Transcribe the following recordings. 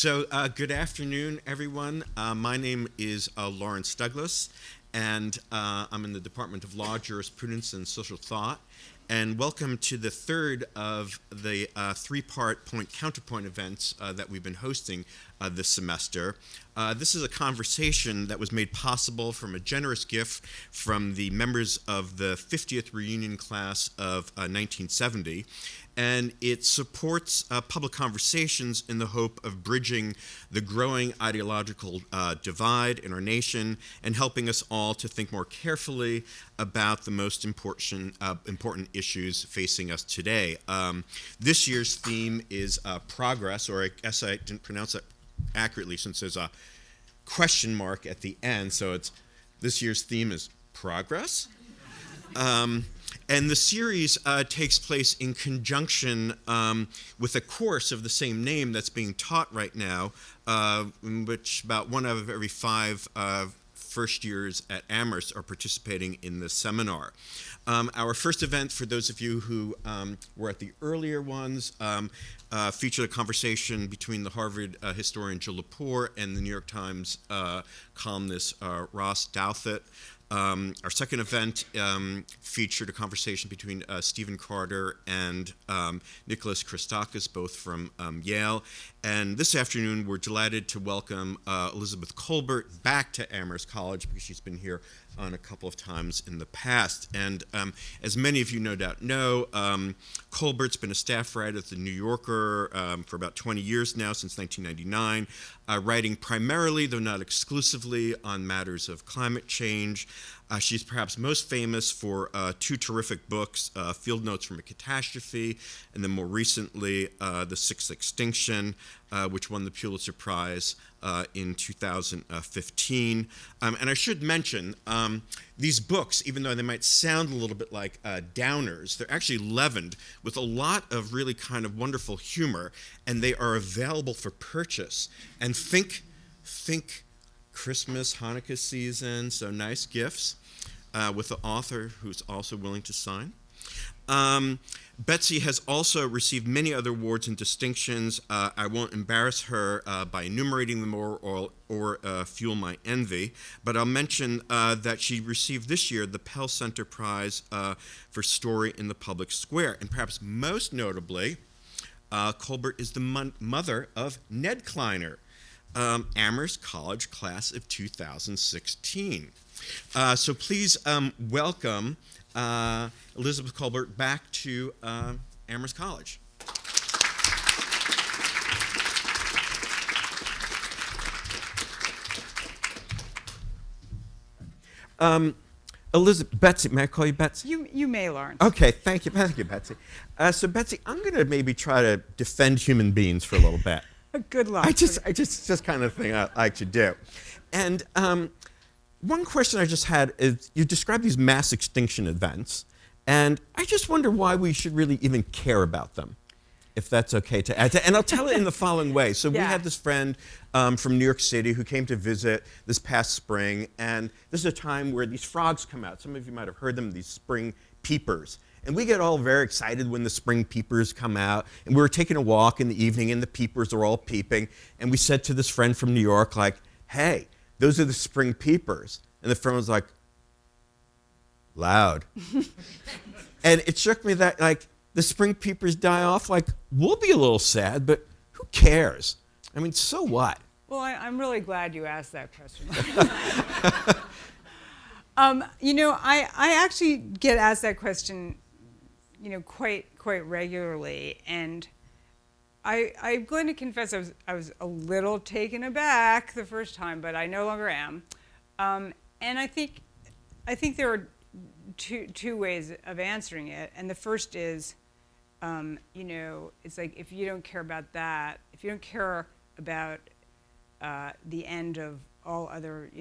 Good afternoon, everyone. My name is Lawrence Douglas, and I'm in the Department of Law, Jurisprudence, and Social Thought. And welcome to the third of the three-part Counterpoint events that we've been hosting this semester. This is a conversation that was made possible from a generous gift from the members of the 50th reunion class of 1970. And it supports public conversations in the hope of bridging the growing ideological divide in our nation and helping us all to think more carefully about the most important issues facing us today. This year's theme is progress, or I guess I didn't pronounce that accurately since there's a question mark at the end, so this year's theme is progress. And the series takes place in conjunction with a course of the same name that's being taught right now, in which about one out of every five first years at Amherst are participating in this seminar. Our first event, for those of you who were at the earlier ones, featured a conversation between the Harvard historian Jill Lepore and the New York Times columnist Ross Douthat. Our second event featured a conversation between Stephen Carter and Nicholas Christakis, both from Yale. And this afternoon, we're delighted to welcome Elizabeth Kolbert back to Amherst College because she's been here on a couple of times in the past. And as many of you no doubt know, Kolbert's been a staff writer at The New Yorker for about 20 years now, since 1999, writing primarily, though not exclusively, on matters of climate change. She's perhaps most famous for two terrific books, Field Notes from a Catastrophe, and then more recently, The Sixth Extinction, which won the Pulitzer Prize in 2015. And I should mention, these books, even though they might sound a little bit like downers, they're actually leavened with a lot of really kind of wonderful humor, and they are available for purchase. And think Christmas, Hanukkah season, so nice gifts with the author who's also willing to sign. Betsy has also received many other awards and distinctions. I won't embarrass her by enumerating them or fuel my envy, but I'll mention that she received this year the Pell Center Prize for Story in the Public Square. And perhaps most notably, Kolbert is the mother of Ned Kleiner, Amherst College class of 2016. So please welcome Elizabeth Kolbert back to Amherst College. Elizabeth, Betsy, may I call you Betsy? You may, Lawrence. Okay, thank you, Betsy. So Betsy, I'm going to maybe try to defend human beings for a little bit. Good luck. I just kind of thing I like to do. And one question I just had is, you described these mass extinction events, and I just wonder why we should really even care about them, if that's okay to add to. And I'll tell it in the following way. So we had this friend from New York City who came to visit this past spring, and this is a time where these frogs come out. Some of you might have heard them, these spring peepers. And we get all very excited when the spring peepers come out. And we were taking a walk in the evening, and the peepers are all peeping. And we said to this friend from New York, like, hey, those are the spring peepers. And the friend was like, loud. And it struck me that, like, the spring peepers die off, like, we'll be a little sad, but who cares? I mean, so what? Well, I'm really glad you asked that question. I actually get asked that question, quite regularly, and I'm going to confess I was a little taken aback the first time, but I no longer am. And I think there are two ways of answering it, and the first is, it's like, if you don't care about that, if you don't care about the end of all other,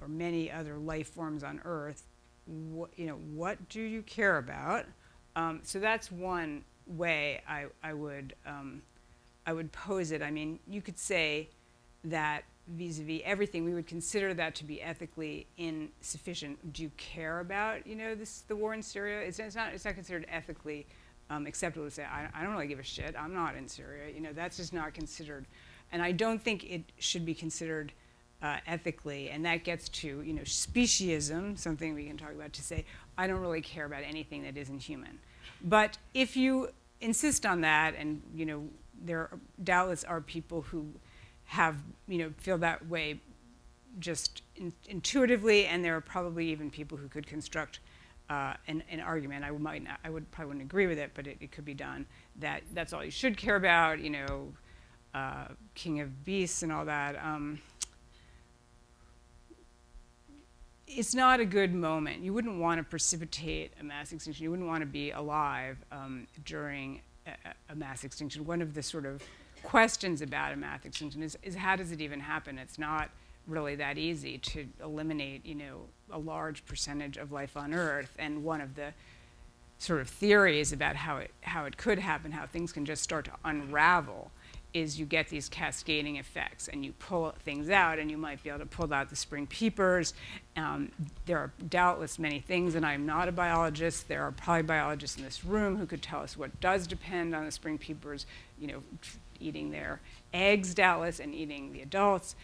or many other life forms on Earth, what do you care about? So that's one way I would pose it. I mean, you could say that vis-a-vis everything, we would consider that to be ethically insufficient. Do you care about, the war in Syria? It's not considered ethically acceptable to say, I don't really give a shit. I'm not in Syria. That's just not considered and I don't think it should be considered ethically, and that gets to speciesism, something we can talk about, to say I don't really care about anything that isn't human. But if you insist on that, and there doubtless are people who have feel that way just intuitively, and there are probably even people who could construct an argument. I would probably wouldn't agree with it, but it could be done. That's all you should care about. King of Beasts and all that. It's not a good moment. You wouldn't want to precipitate a mass extinction. You wouldn't want to be alive during a mass extinction. One of the sort of questions about a mass extinction is how does it even happen? It's not really that easy to eliminate, a large percentage of life on Earth. And one of the sort of theories about how it could happen, how things can just start to unravel, is you get these cascading effects, and you pull things out, and you might be able to pull out the spring peepers. There are doubtless many things, and I'm not a biologist. There are probably biologists in this room who could tell us what does depend on the spring peepers, eating their eggs, doubtless, and eating the adults.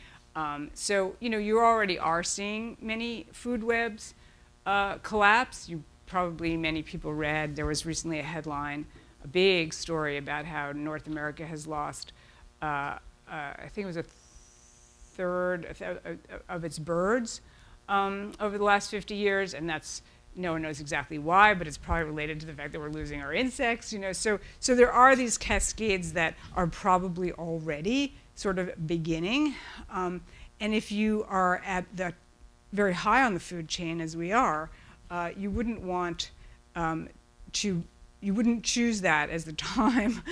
So, you already are seeing many food webs collapse. Many people read, there was recently a headline, a big story about how North America has lost, I think it was a third of its birds over the last 50 years, and no one knows exactly why, but it's probably related to the fact that we're losing our insects. So there are these cascades that are probably already sort of beginning, and if you are at the very high on the food chain, as we are, you wouldn't want you wouldn't choose that as the time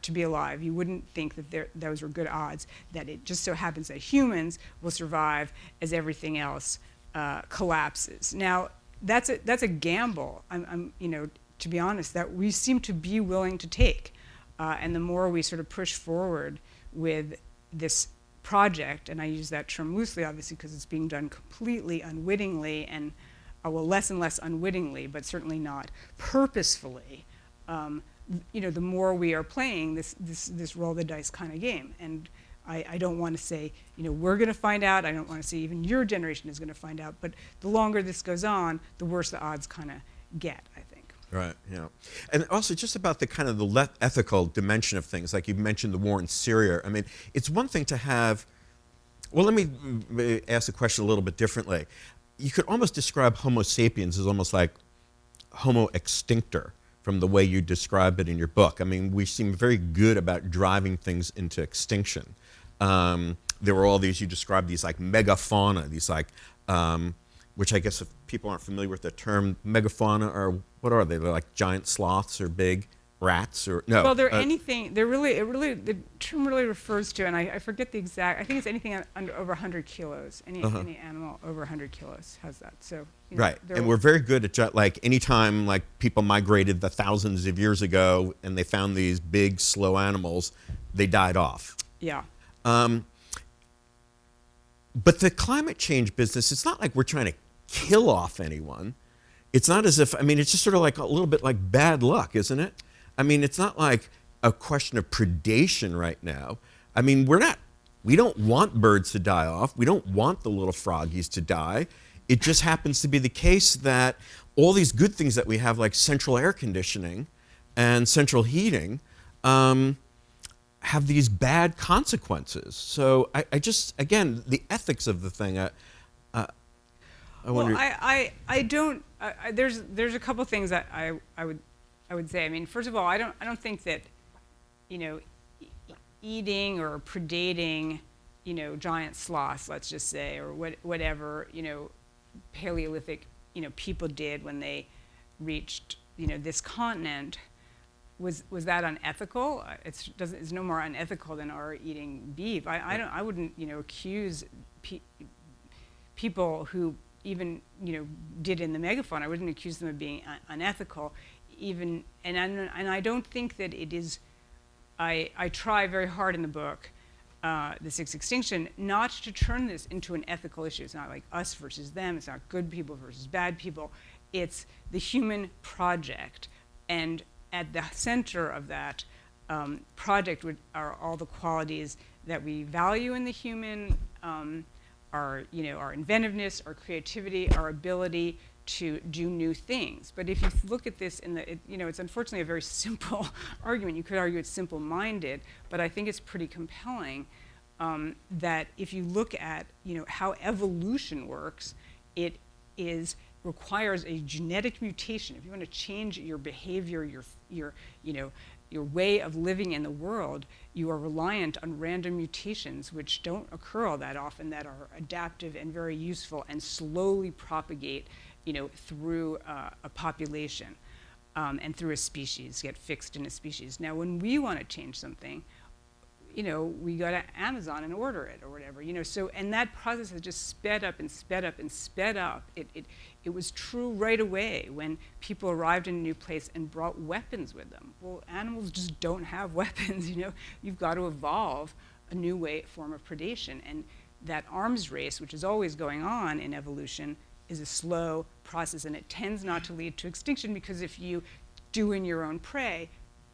to be alive. You wouldn't think that those were good odds, that it just so happens that humans will survive as everything else collapses. Now, that's a gamble, to be honest, that we seem to be willing to take. And the more we sort of push forward with this project, and I use that term loosely, obviously, because it's being done completely unwittingly, and less and less unwittingly, but certainly not purposefully. The more we are playing this roll the dice kind of game, and I don't want to say we're going to find out. I don't want to say even your generation is going to find out. But the longer this goes on, the worse the odds kind of get, I think. Right. Yeah. And also just about the kind of the ethical dimension of things, like you mentioned the war in Syria. I mean, it's one thing to have. Well, let me ask the question a little bit differently. You could almost describe Homo sapiens as almost like Homo extinctor from the way you describe it in your book. I mean, we seem very good about driving things into extinction. There were all these, you described these like megafauna, these like, which I guess if people aren't familiar with the term megafauna, or what are they? They're like giant sloths or big rats or no? Well, they're anything. The term really refers to, and I forget the exact. I think it's anything under over 100 kilos. Any animal over 100 kilos has that. So right, and we're very good at like anytime like people migrated the thousands of years ago and they found these big slow animals, they died off. Yeah. But the climate change business, it's not like we're trying to kill off anyone. It's not as if, I mean, it's just sort of like a little bit like bad luck, isn't it? I mean, it's not like a question of predation right now. I mean, we don't want birds to die off. We don't want the little froggies to die. It just happens to be the case that all these good things that we have, like central air conditioning and central heating, have these bad consequences. So I just, again, the ethics of the thing, I wonder. Well, I don't, there's a couple things that I would say. I mean, first of all, I don't think that, eating or predating, giant sloths, let's just say, or whatever, Paleolithic, people did when they reached, this continent, was that unethical? It's no more unethical than our eating beef. I wouldn't, accuse people who even, did in the megafauna. I wouldn't accuse them of being unethical, even, and I don't think that it is. I try very hard in the book, The Sixth Extinction, not to turn this into an ethical issue. It's not like us versus them. It's not good people versus bad people. It's the human project, and at the center of that project are all the qualities that we value in the human, our inventiveness, our creativity, our ability to do new things. But if you look at this it's unfortunately a very simple argument. You could argue it's simple-minded, but I think it's pretty compelling that if you look at, how evolution works, it requires a genetic mutation. If you want to change your behavior, your way of living in the world, you are reliant on random mutations which don't occur all that often, that are adaptive and very useful and slowly propagate, through a population and through a species, get fixed in a species. Now, when we want to change something, we go to Amazon and order it or whatever, and that process has just sped up and sped up and sped up. It was true right away when people arrived in a new place and brought weapons with them. Well, animals just don't have weapons, You've got to evolve a new form of predation. And that arms race, which is always going on in evolution, is a slow process, and it tends not to lead to extinction, because if you do in your own prey,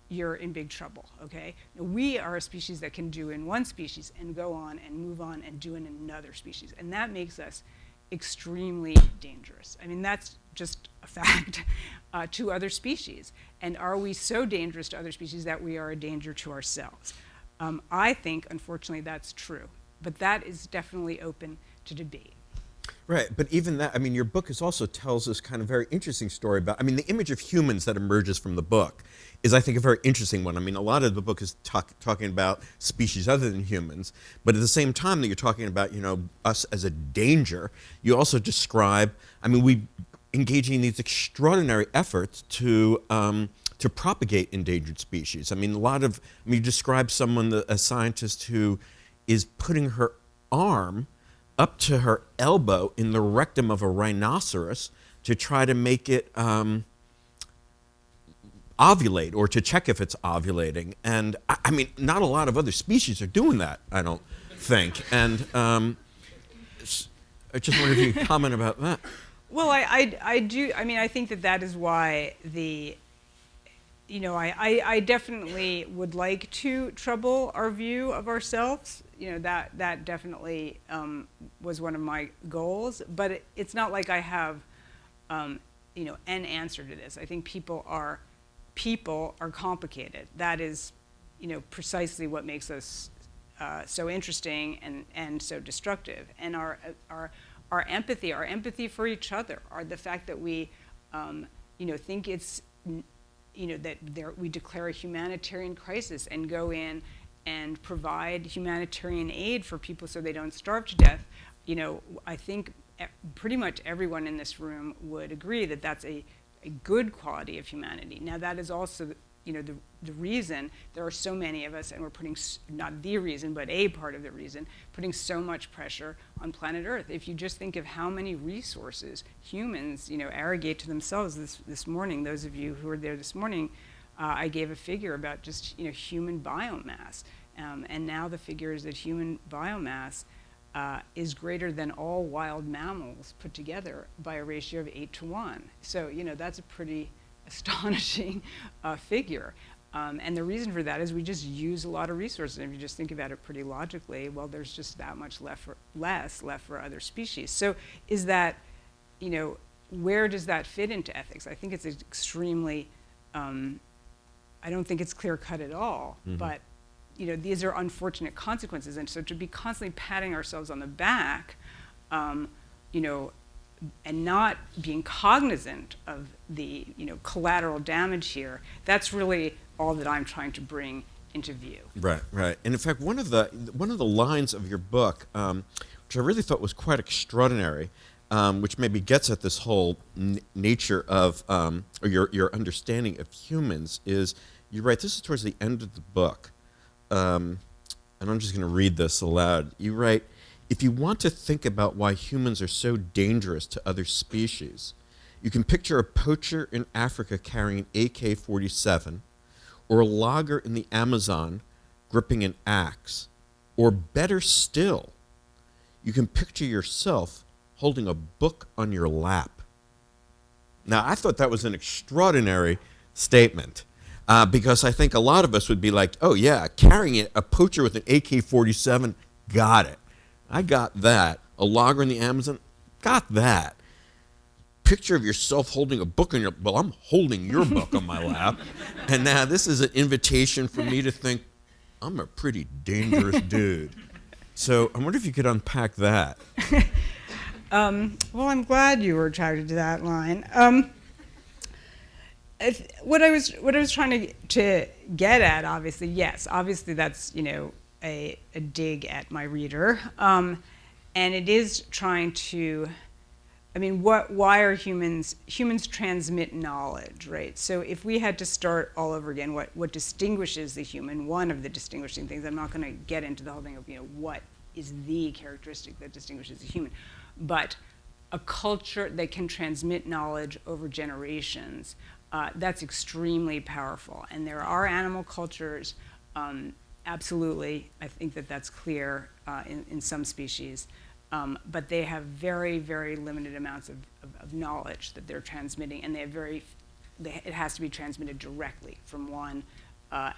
you're in big trouble, okay? Now, we are a species that can do in one species and go on and move on and do in another species, and that makes us extremely dangerous. I mean, that's just a fact to other species. And are we so dangerous to other species that we are a danger to ourselves? I think, unfortunately, that's true, but that is definitely open to debate. Right, but even that, your book also tells this kind of very interesting story about, the image of humans that emerges from the book is, I think, a very interesting one. A lot of the book is talking about species other than humans, but at the same time that you're talking about, us as a danger, you also describe, we engaging in these extraordinary efforts to propagate endangered species. You describe a scientist who is putting her arm up to her elbow in the rectum of a rhinoceros to try to make it ovulate, or to check if it's ovulating. And not a lot of other species are doing that, I don't think. And I just wonder if you could comment about that. Well, I do. I think that is why I definitely would like to trouble our view of ourselves. That definitely was one of my goals. But it's not like I have, an answer to this. I think people are complicated. That is, precisely what makes us so interesting and so destructive. And our empathy for each other, the fact that we, think it's, that we declare a humanitarian crisis and go in and provide humanitarian aid for people so they don't starve to death. I think pretty much everyone in this room would agree that that's a good quality of humanity. Now, that is also, the reason there are so many of us, and we're putting, not the reason, but a part of the reason, putting so much pressure on planet Earth. If you just think of how many resources humans, arrogate to themselves. This morning, those of you who were there this morning, I gave a figure about just, human biomass. And now the figure is that human biomass is greater than all wild mammals put together by a ratio of 8-to-1. So, that's a pretty astonishing figure. And the reason for that is we just use a lot of resources. And if you just think about it pretty logically, well, there's just that much less left for other species. So is that, where does that fit into ethics? I think it's extremely, I don't think it's clear-cut at all, but these are unfortunate consequences. And so to be constantly patting ourselves on the back, and not being cognizant of the, collateral damage here, that's really all that I'm trying to bring into view. Right. And in fact, one of the lines of your book, which I really thought was quite extraordinary, which maybe gets at this whole nature of, or your understanding of humans, is you write, this is towards the end of the book, and I'm just going to read this aloud. You write, if you want to think about why humans are so dangerous to other species, you can picture a poacher in Africa carrying an AK-47, or a logger in the Amazon gripping an axe, or better still, you can picture yourself holding a book on your lap. Now, I thought that was an extraordinary statement. because I think a lot of us would be like, oh yeah, carrying a poacher with an AK-47, got it. I got that. A logger in the Amazon, got that. Picture of yourself holding a book in your, well, I'm holding your book on my lap. And now this is an invitation for me to think, I'm a pretty dangerous dude. So I wonder if you could unpack that. Well, I'm glad you were attracted to that line. What I was trying to get at, obviously, yes, obviously that's a dig at my reader, and it is trying to. I mean, why are humans transmit knowledge, right? So if we had to start all over again, what distinguishes the human? One of the distinguishing things. I'm not going to get into the whole thing of what is the characteristic that distinguishes a human, but a culture that can transmit knowledge over generations. That's extremely powerful. And there are animal cultures, absolutely, I think that's clear in some species, but they have very, very limited amounts of knowledge that they're transmitting, and it has to be transmitted directly from one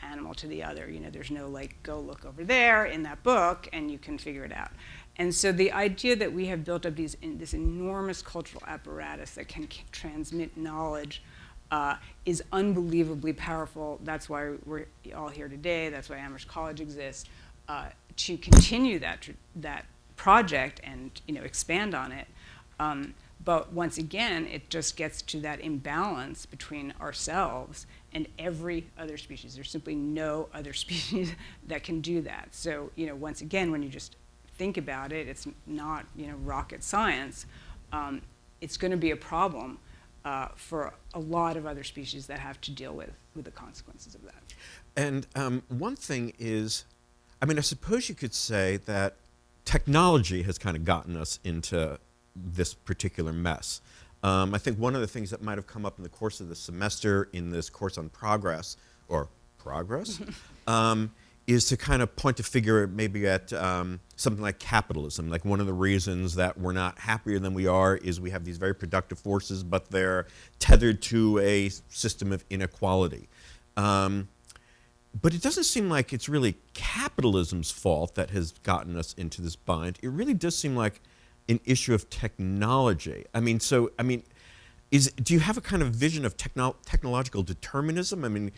animal to the other. There's no go look over there in that book and you can figure it out. And so the idea that we have built up this enormous cultural apparatus that can transmit knowledge is unbelievably powerful. That's why we're all here today. That's why Amherst College exists, to continue that project and expand on it. But once again, it just gets to that imbalance between ourselves and every other species. There's simply no other species that can do that. So once again, when you just think about it, it's not rocket science. It's going to be a problem for a lot of other species that have to deal with the consequences of that. And one thing is, I suppose you could say that technology has kind of gotten us into this particular mess. I think one of the things that might have come up in the course of the semester in this course on progress, is to kind of point a figure maybe at something like capitalism. Like one of the reasons that we're not happier than we are is we have these very productive forces, but they're tethered to a system of inequality. But it doesn't seem like it's really capitalism's fault that has gotten us into this bind. It really does seem like an issue of technology. Do you have a kind of vision of technological determinism?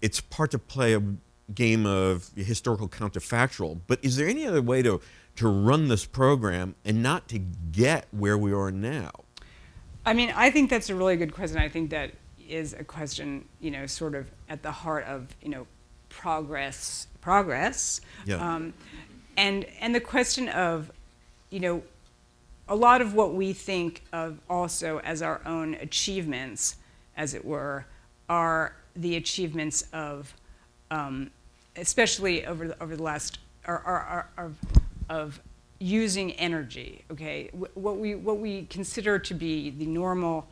It's part to play a game of historical counterfactual, but is there any other way to run this program and not to get where we are now? I think that's a really good question. I think that is a question, sort of at the heart of, progress. Yeah. And the question of, a lot of what we think of also as our own achievements, as it were, are the achievements of, especially over the last, of using energy. Okay, what we consider to be the normal,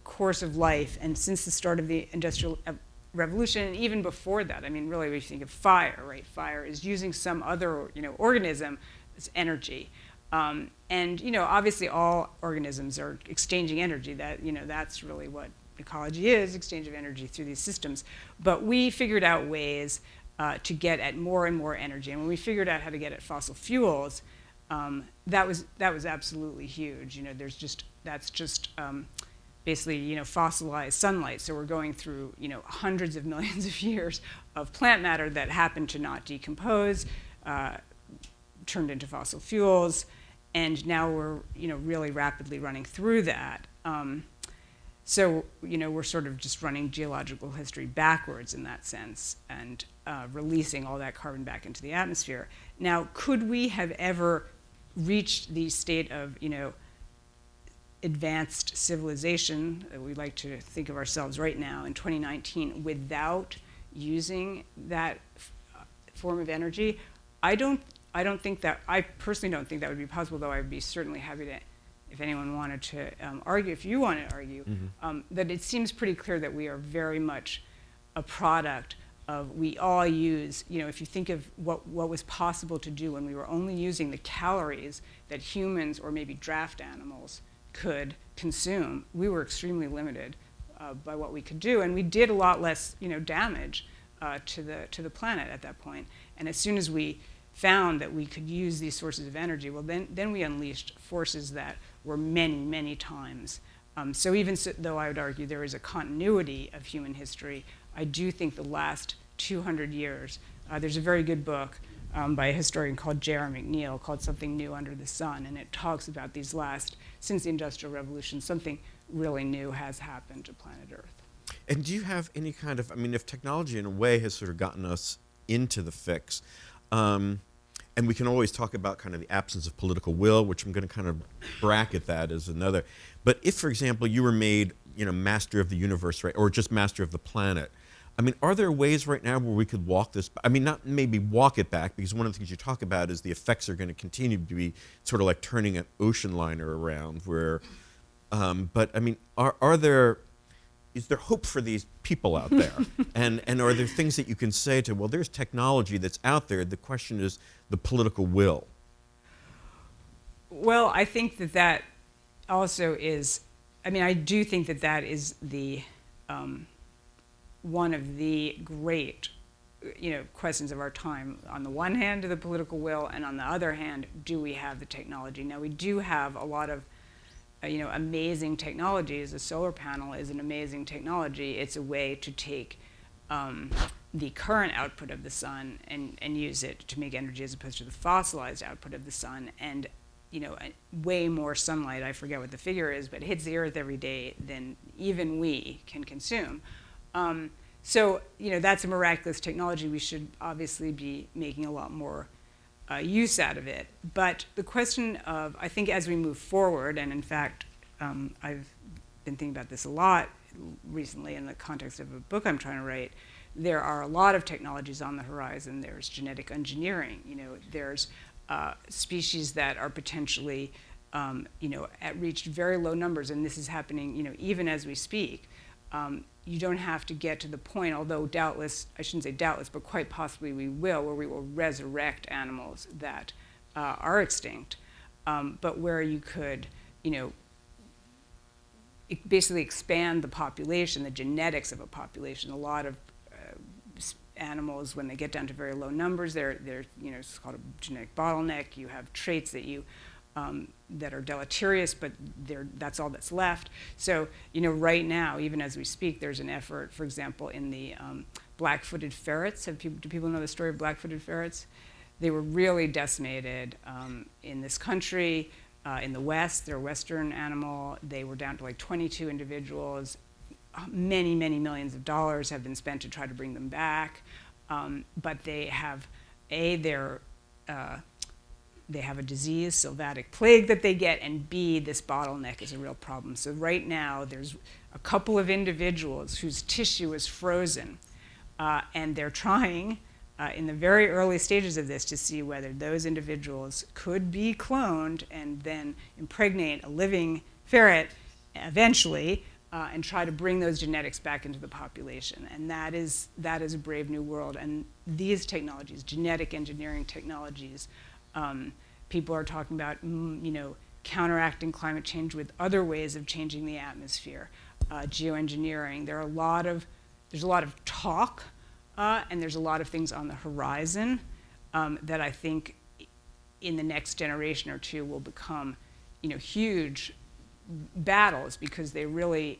course of life, and since the start of the Industrial Revolution, and even before that, really, we think of fire, right? Fire is using some other, organism as energy. And obviously all organisms are exchanging energy. That's really what ecology is, exchange of energy through these systems. But we figured out ways to get at more and more energy. And when we figured out how to get at fossil fuels, that was absolutely huge. That's just basically fossilized sunlight. So we're going through hundreds of millions of years of plant matter that happened to not decompose, turned into fossil fuels. And now we're, really rapidly running through that. So, we're sort of just running geological history backwards in that sense and releasing all that carbon back into the atmosphere. Now, could we have ever reached the state of, advanced civilization that we like to think of ourselves right now in 2019 without using that form of energy? I personally don't think that would be possible, though I'd be certainly happy to, if anyone wanted to argue, if you want to argue, that it seems pretty clear that we are very much a product of, we all use, if you think of what was possible to do when we were only using the calories that humans or maybe draft animals could consume, we were extremely limited by what we could do, and we did a lot less, damage to the planet at that point. And as soon as we found that we could use these sources of energy, well, then we unleashed forces that were many, many times. So even though I would argue there is a continuity of human history, I do think the last 200 years, there's a very good book by a historian called Jeremy McNeil called Something New Under the Sun, and it talks about these since the Industrial Revolution, something really new has happened to planet Earth. And do you have any kind of, if technology in a way has sort of gotten us into the fix, and we can always talk about kind of the absence of political will, which I'm going to kind of bracket that as another. But if, for example, you were made, master of the universe, right, or just master of the planet, are there ways right now where we could walk this, not maybe walk it back, because one of the things you talk about is the effects are going to continue to be sort of like turning an ocean liner around where, is there hope for these people out there? and are there things that you can say to, well, there's technology that's out there, the question is the political will? Well, I think that also is, I do think that is the, one of the great, questions of our time. On the one hand, the political will, and on the other hand, do we have the technology? Now, we do have a lot of, amazing technologies. A solar panel is an amazing technology. It's a way to take the current output of the sun and use it to make energy as opposed to the fossilized output of the sun. And way more sunlight, I forget what the figure is, but it hits the Earth every day than even we can consume. So, that's a miraculous technology. We should obviously be making a lot more use out of it. But the question of, I think as we move forward, and in fact, I've been thinking about this a lot recently in the context of a book I'm trying to write, there are a lot of technologies on the horizon. There's genetic engineering, there's species that are potentially, at reached very low numbers, and this is happening, even as we speak. You don't have to get to the point, although doubtless, I shouldn't say doubtless, but quite possibly we will, where we will resurrect animals that are extinct, but where you could, basically expand the population, the genetics of a population. A lot of animals, when they get down to very low numbers, they're it's called a genetic bottleneck. You have traits that that are deleterious, but that's all that's left. So, right now, even as we speak, there's an effort, for example, in the black-footed ferrets. Do people know the story of black-footed ferrets? They were really decimated in this country. In the West, they're a Western animal. They were down to like 22 individuals. Many, many millions of dollars have been spent to try to bring them back. But they have, they have a disease, sylvatic plague that they get, and B, this bottleneck is a real problem. So right now, there's a couple of individuals whose tissue is frozen, and they're trying in the very early stages of this to see whether those individuals could be cloned and then impregnate a living ferret eventually, and try to bring those genetics back into the population. And that is a brave new world. And these technologies, genetic engineering technologies, people are talking about, counteracting climate change with other ways of changing the atmosphere, geoengineering. There's a lot of talk, and there's a lot of things on the horizon that I think in the next generation or two will become, huge battles, because they really,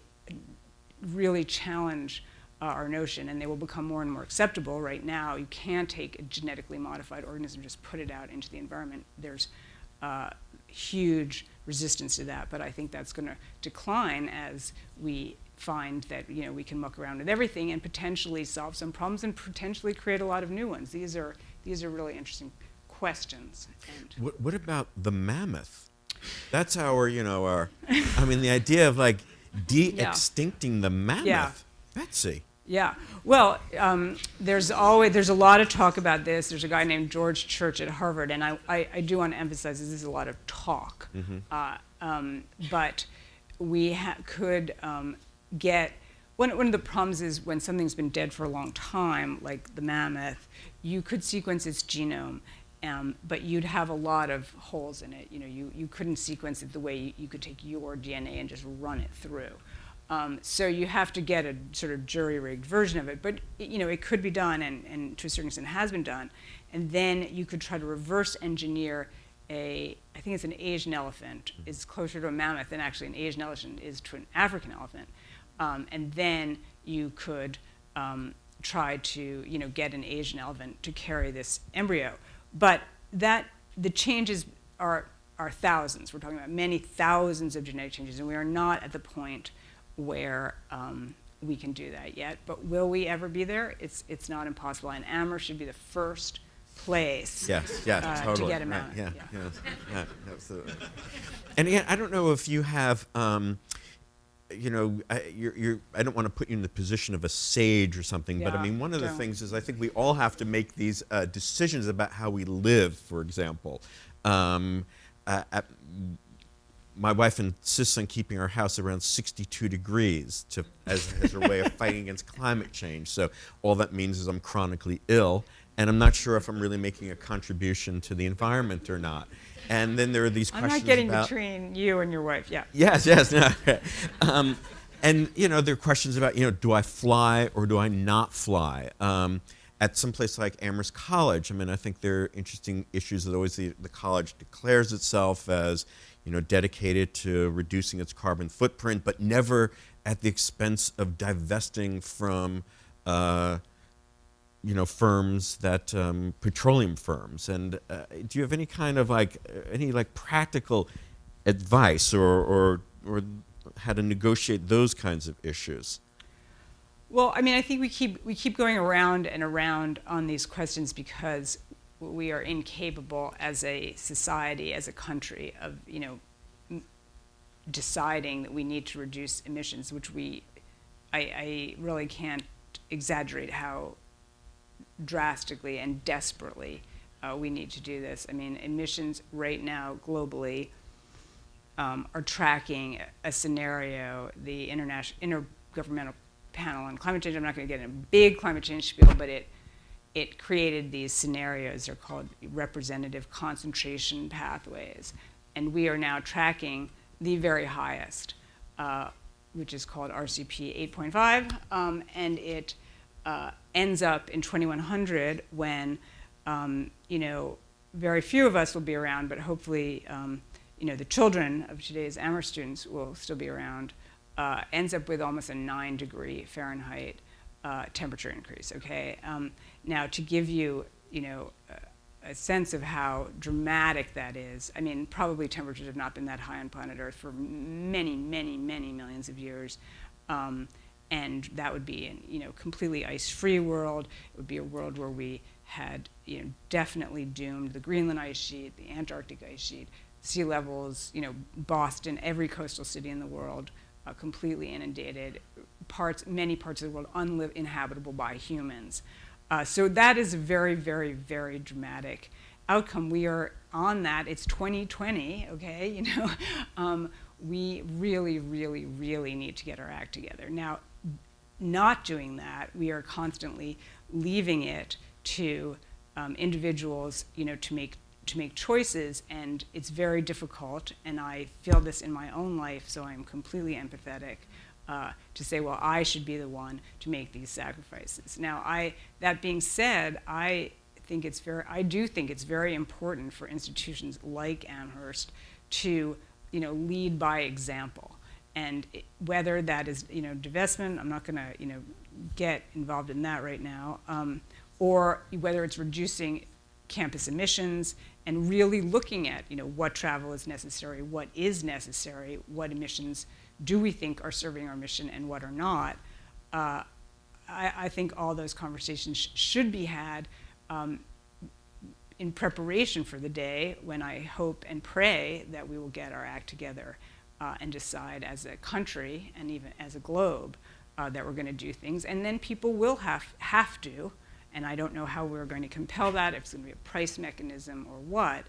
really challenge our notion, and they will become more and more acceptable. Right now, you can't take a genetically modified organism, just put it out into the environment. There's huge resistance to that, but I think that's going to decline as we find that we can muck around with everything and potentially solve some problems and potentially create a lot of new ones. These are really interesting questions. And what about the mammoth? That's our the idea of like de-extincting the mammoth. Yeah. Betsy. Yeah, well, there's a lot of talk about this. There's a guy named George Church at Harvard, and I do want to emphasize this is a lot of talk. Mm-hmm. But we could get, one of the problems is when something's been dead for a long time, like the mammoth, you could sequence its genome, but you'd have a lot of holes in it. You couldn't sequence it the way you could take your DNA and just run it through. So you have to get a sort of jury-rigged version of it. But it could be done, and to a certain extent has been done. And then you could try to reverse engineer I think it's an Asian elephant, is closer to a mammoth than actually an Asian elephant is to an African elephant. And then you could try to get an Asian elephant to carry this embryo. But the changes are thousands. We're talking about many thousands of genetic changes, and we are not at the point where we can do that yet. But will we ever be there? It's not impossible. And Amherst should be the first place totally. to get him out. Yeah, absolutely. And again, I don't know if you have, I don't want to put you in the position of a sage or something, but I mean, one of the things is I think we all have to make these decisions about how we live, for example. My wife insists on keeping our house around 62 degrees as her way of fighting against climate change. So all that means is I'm chronically ill, and I'm not sure if I'm really making a contribution to the environment or not. And then there are these questions I'm not getting about, between you and your wife, yeah. Yes, no. And there are questions about, do I fly or do I not fly? At some place like Amherst College, I mean, I think there are interesting issues that always the college declares itself as, dedicated to reducing its carbon footprint, but never at the expense of divesting from, firms that, petroleum firms. And do you have any kind of any practical advice or how to negotiate those kinds of issues? Well, I mean, I think we keep going around and around on these questions because we are incapable as a society, as a country, of deciding that we need to reduce emissions, which I really can't exaggerate how drastically and desperately we need to do this. I mean, emissions right now globally are tracking a scenario, the Intergovernmental Panel on Climate Change. I'm not going to get in a big climate change spiel, but it created these scenarios. They're called representative concentration pathways. And we are now tracking the very highest, which is called RCP 8.5. And it ends up in 2100 when, very few of us will be around, but hopefully, the children of today's Amherst students will still be around. Ends up with almost a 9-degree Fahrenheit temperature increase, okay? Now, to give you, a sense of how dramatic that is, I mean, probably temperatures have not been that high on planet Earth for many, many, many millions of years. And that would be a completely ice-free world. It would be a world where we had definitely doomed the Greenland ice sheet, the Antarctic ice sheet, sea levels, Boston, every coastal city in the world, completely inundated, many parts of the world uninhabitable by humans. So that is a very, very, very dramatic outcome. We are on that. It's 2020, okay? We really, really, really need to get our act together. Now, not doing that, we are constantly leaving it to individuals, to make choices, and it's very difficult, and I feel this in my own life, so I'm completely empathetic to say, well, I should be the one to make these sacrifices. Now, that being said, I do think it's very important for institutions like Amherst to, lead by example. And whether that is, divestment, I'm not going to, get involved in that right now, or whether it's reducing campus emissions and really looking at, what travel is necessary, what emissions do we think are serving our mission and what are not. I think all those conversations should be had in preparation for the day when I hope and pray that we will get our act together and decide as a country and even as a globe that we're going to do things. And then people will have to, and I don't know how we're going to compel that, if it's going to be a price mechanism or what,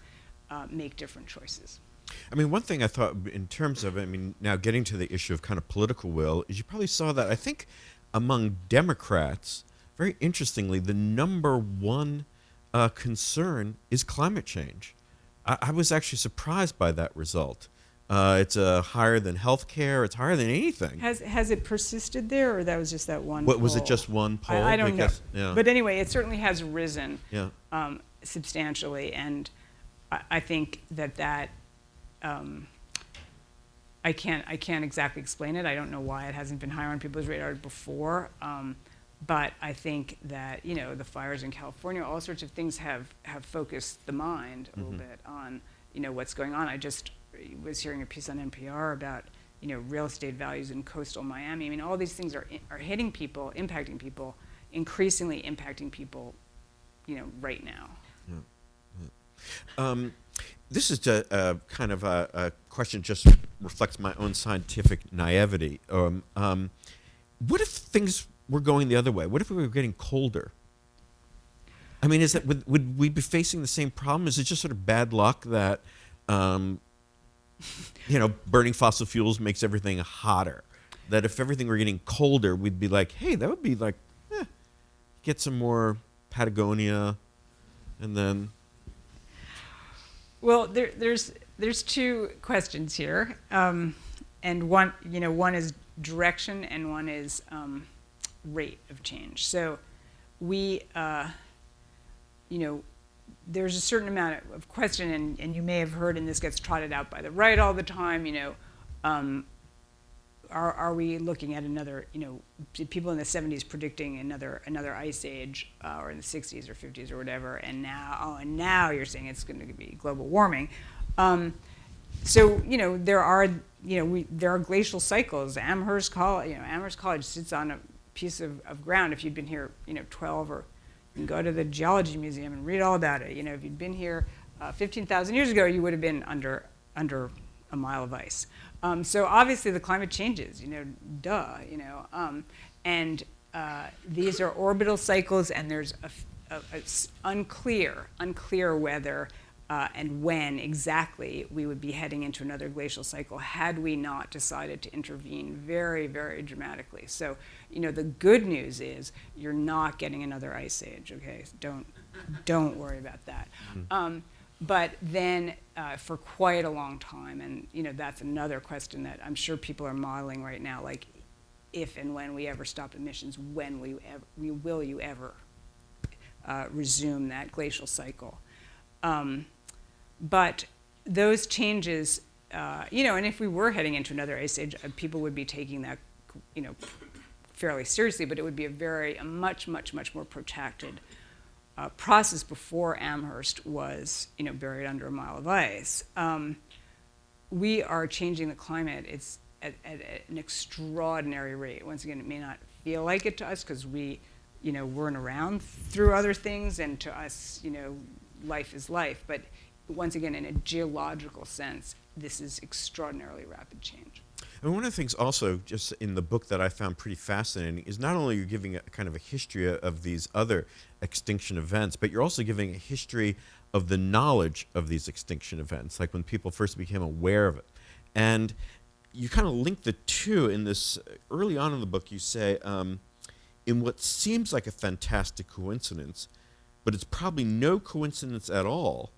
make different choices. I mean, one thing I thought in terms of, now getting to the issue of kind of political will, is you probably saw that, I think, among Democrats, very interestingly, the number one concern is climate change. I was actually surprised by that result. It's higher than healthcare. It's higher than anything. Has it persisted there, or that was just that one What poll? was it? Just one poll? I don't know. Yeah. But anyway, it certainly has risen Yeah. substantially, and I think that I can't exactly explain it. I don't know why it hasn't been higher on people's radar before. But I think that, the fires in California, all sorts of things have focused the mind a little bit on, what's going on. I just was hearing a piece on NPR about, real estate values in coastal Miami. I mean, all these things are hitting people, impacting people, increasingly impacting people, right now. Yeah. This is kind of a question just reflects my own scientific naivety. What if things were going the other way? What if we were getting colder? I mean, would we be facing the same problem? Is it just sort of bad luck that, burning fossil fuels makes everything hotter? That if everything were getting colder, we'd be like, hey, that would be like, get some more Patagonia, and then... Well, there's two questions here, and one is direction, and one is rate of change. So we, there's a certain amount of question, and you may have heard, and this gets trotted out by the right all the time, are we looking at another, people in the 70s predicting another ice age, or in the 60s or 50s or whatever, and now you're saying it's going to be global warming. So there are glacial cycles. Amherst College sits on a piece of ground. If you'd been here 12, or you can go to the Geology Museum and read all about it. If you'd been here 15,000 years ago, you would have been under a mile of ice. So obviously the climate changes, duh, and these are orbital cycles, and there's it's unclear whether and when exactly we would be heading into another glacial cycle had we not decided to intervene very, very dramatically. So, the good news is you're not getting another ice age, okay? Don't worry about that. But then for quite a long time, and that's another question that I'm sure people are modeling right now, like if and when we ever stop emissions, when will you ever resume that glacial cycle? But those changes, and if we were heading into another ice age, people would be taking that, fairly seriously, but it would be a much more protracted process before Amherst was, buried under a mile of ice. We are changing the climate. It's at an extraordinary rate. Once again, it may not feel like it to us because we, weren't around through other things, and to us, life is life. But once again, in a geological sense, this is extraordinarily rapid change. And one of the things also, just in the book that I found pretty fascinating, is not only you're giving a kind of a history of these other extinction events, but you're also giving a history of the knowledge of these extinction events, like when people first became aware of it. And you kind of link the two in this, early on in the book, you say, in what seems like a fantastic coincidence, but it's probably no coincidence at all,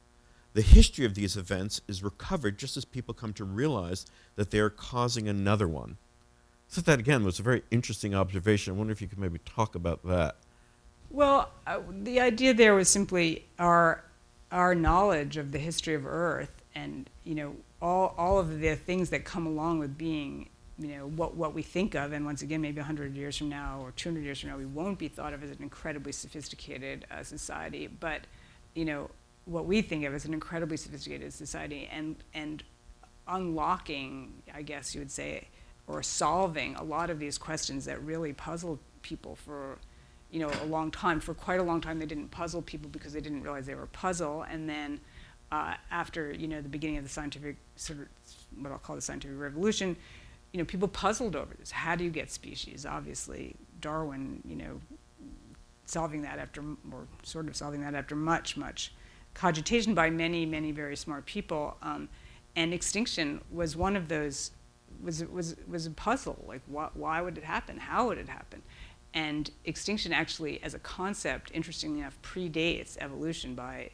the history of these events is recovered just as people come to realize that they are causing another one. So that, again, was a very interesting observation. I wonder if you could maybe talk about that. Well, the idea there was simply our knowledge of the history of Earth, and all of the things that come along with being, what we think of, and once again, maybe 100 years from now or 200 years from now, we won't be thought of as an incredibly sophisticated society, but what we think of as an incredibly sophisticated society, and unlocking, I guess you would say, or solving a lot of these questions that really puzzled people for a long time. For quite a long time, they didn't puzzle people because they didn't realize they were a puzzle. And then after the beginning of the scientific, sort of what I'll call the scientific revolution, people puzzled over this. How do you get species? Obviously, Darwin, solving that after much cogitation by many very smart people, and extinction was one of those. Was a puzzle. Like, why would it happen? How would it happen? And extinction actually, as a concept, interestingly enough, predates evolution by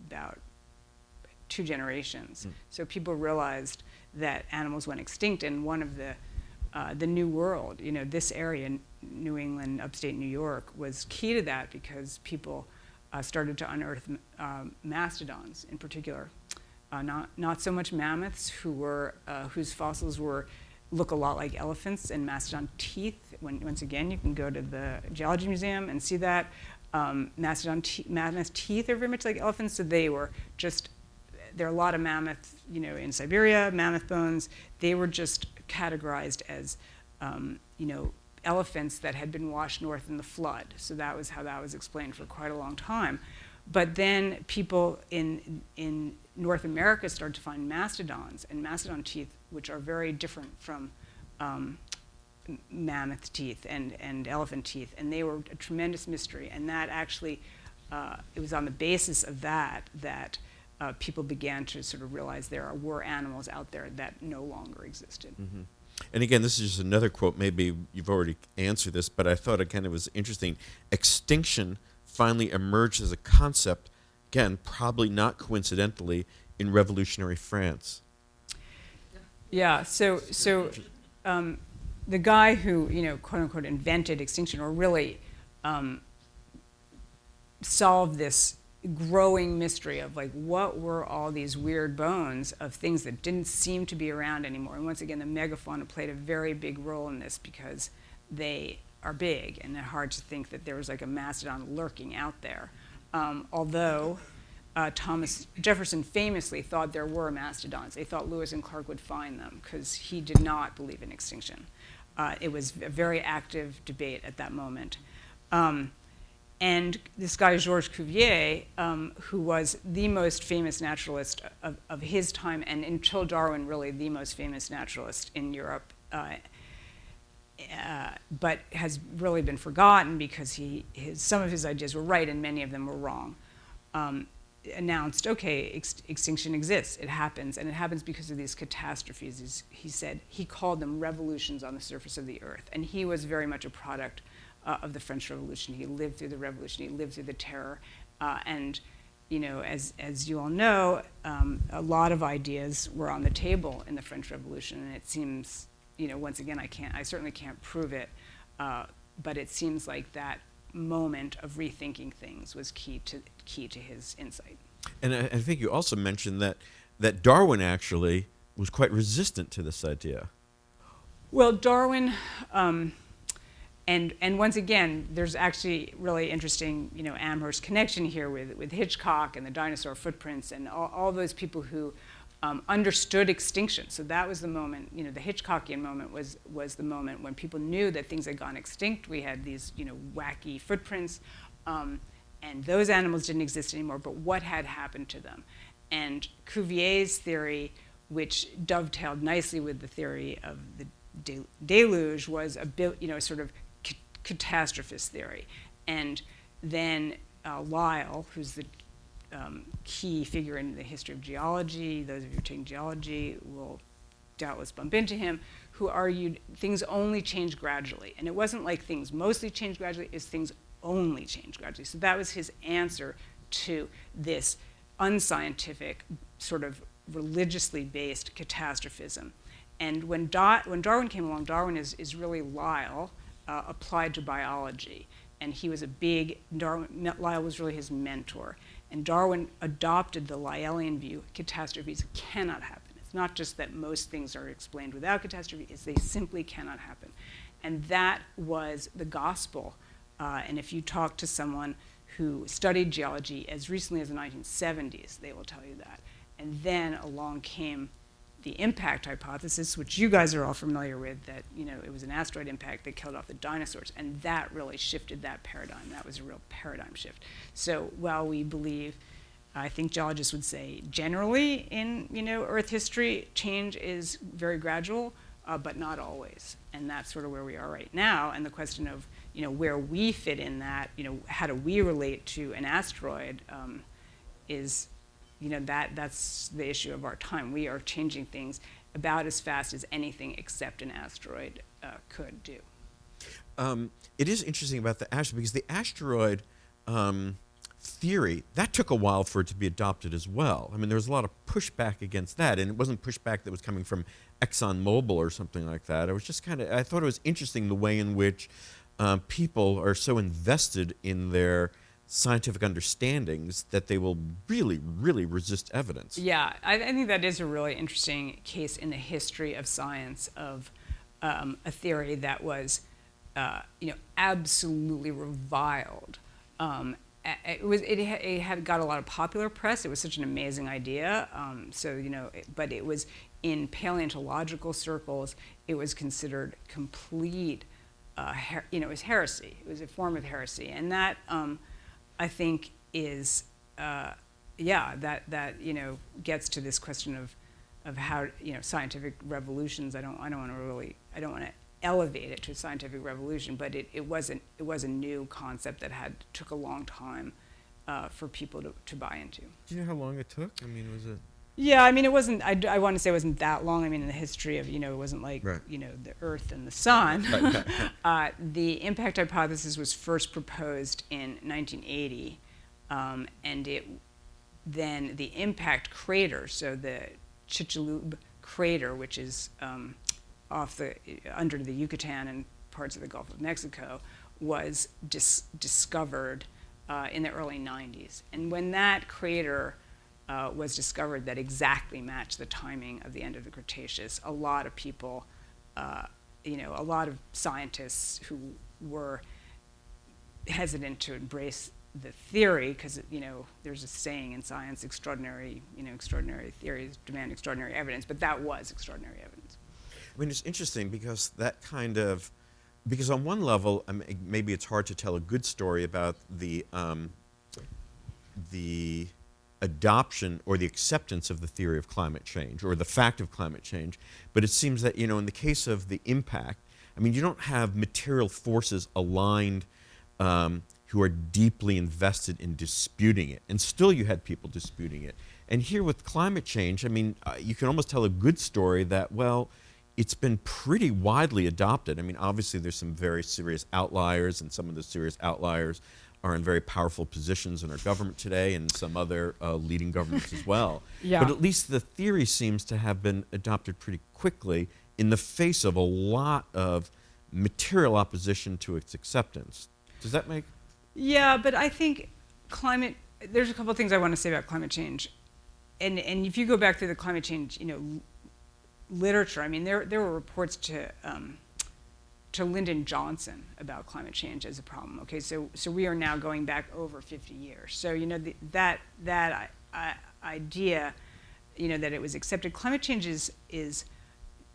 about 2 generations. So people realized that animals went extinct, and one of the New World, this area, New England, upstate New York, was key to that because people started to unearth mastodons in particular. Not so much mammoths, whose fossils look a lot like elephants and mastodon teeth. Once again, you can go to the Geology Museum and see that. Mammoth teeth are very much like elephants, so there are a lot of mammoth, in Siberia, mammoth bones. They were just categorized as, elephants that had been washed north in the flood. So that was how that was explained for quite a long time. But then people in North America started to find mastodons and mastodon teeth, which are very different from mammoth teeth and elephant teeth, and they were a tremendous mystery. And that actually, it was on the basis of that people began to sort of realize there were animals out there that no longer existed. Mm-hmm. And again, this is just another quote. Maybe you've already answered this, but I thought it was interesting. Extinction finally emerged as a concept, again, probably not coincidentally, in revolutionary France. Yeah, so the guy who, quote unquote, invented extinction, or really solved this growing mystery of what were all these weird bones of things that didn't seem to be around anymore. And once again, the megafauna played a very big role in this because they are big and they're hard to think that there was a mastodon lurking out there. Although Thomas Jefferson famously thought there were mastodons. They thought Lewis and Clark would find them because he did not believe in extinction. It was a very active debate at that moment. And this guy, Georges Cuvier, who was the most famous naturalist of his time, and until Darwin, really the most famous naturalist in Europe, but has really been forgotten because some of his ideas were right and many of them were wrong, announced, okay, extinction exists, it happens, and it happens because of these catastrophes. He called them revolutions on the surface of the earth, and he was very much a product of the French Revolution. He lived through the Revolution, he lived through the Terror, and as you all know, a lot of ideas were on the table in the French Revolution, and it seems, once again, I certainly can't prove it, but it seems like that moment of rethinking things was key to his insight. And I think you also mentioned that Darwin actually was quite resistant to this idea. Well, Darwin, and once again, there's actually really interesting, Amherst connection here with Hitchcock and the dinosaur footprints and all those people who understood extinction. So that was the moment, the Hitchcockian moment was the moment when people knew that things had gone extinct. We had these, wacky footprints, and those animals didn't exist anymore, but what had happened to them? And Cuvier's theory, which dovetailed nicely with the theory of the deluge, was a bit, sort of catastrophist theory. And then Lyell, who's the key figure in the history of geology, those of you who are taking geology will doubtless bump into him, who argued things only change gradually. And it wasn't like things mostly change gradually, it's things only change gradually. So that was his answer to this unscientific, sort of religiously based catastrophism. And when Darwin came along, Darwin is really Lyell applied to biology. And he was Lyell was really his mentor. And Darwin adopted the Lyellian view: catastrophes cannot happen. It's not just that most things are explained without catastrophe, it's they simply cannot happen. And that was the gospel. And if you talk to someone who studied geology as recently as the 1970s, they will tell you that. And then along came the impact hypothesis, which you guys are all familiar with, that it was an asteroid impact that killed off the dinosaurs, and that really shifted that paradigm. That was a real paradigm shift. So while we believe, I think geologists would say generally in Earth history, change is very gradual, but not always. And that's sort of where we are right now. And the question of where we fit in that, how do we relate to an asteroid, is that's the issue of our time. We are changing things about as fast as anything except an asteroid could do. It is interesting about the asteroid because the asteroid theory, that took a while for it to be adopted as well. I mean, there was a lot of pushback against that, and it wasn't pushback that was coming from ExxonMobil or something like that. It was just I thought it was interesting the way in which people are so invested in their scientific understandings that they will really, really resist evidence. Yeah, I think that is a really interesting case in the history of science of a theory that was, absolutely reviled. It had got a lot of popular press. It was such an amazing idea. But it was in paleontological circles. It was considered complete. It was heresy. It was a form of heresy, and that I think is that gets to this question of how scientific revolutions. I don't want to elevate it to a scientific revolution, but it was a new concept that took a long time for people to buy into. Do you know how long it took? I mean, was it? Yeah, I mean, it wasn't. I want to say it wasn't that long. I mean, in the history of it wasn't like right. The Earth and the Sun. Right. The impact hypothesis was first proposed in 1980, and then the impact crater. So the Chicxulub crater, which is under the Yucatan and parts of the Gulf of Mexico, was discovered in the early 90s. And when that crater was discovered that exactly matched the timing of the end of the Cretaceous, a lot of people, a lot of scientists who were hesitant to embrace the theory, because there's a saying in science, extraordinary theories demand extraordinary evidence, but that was extraordinary evidence. I mean, it's interesting because because on one level, maybe it's hard to tell a good story about the adoption or the acceptance of the theory of climate change or the fact of climate change, but it seems that in the case of the impact, I mean, you don't have material forces aligned who are deeply invested in disputing it, and still you had people disputing it. And here with climate change, I mean, you can almost tell a good story that, well, it's been pretty widely adopted. I mean, obviously there's some very serious outliers, and some of the serious outliers are in very powerful positions in our government today and some other leading governments as well. Yeah. But at least the theory seems to have been adopted pretty quickly in the face of a lot of material opposition to its acceptance. Does that make? Yeah, but I think there's a couple of things I want to say about climate change. And if you go back through the climate change, literature, I mean, there were reports to Lyndon Johnson about climate change as a problem. Okay, so we are now going back over 50 years. So that idea, that it was accepted. Climate change is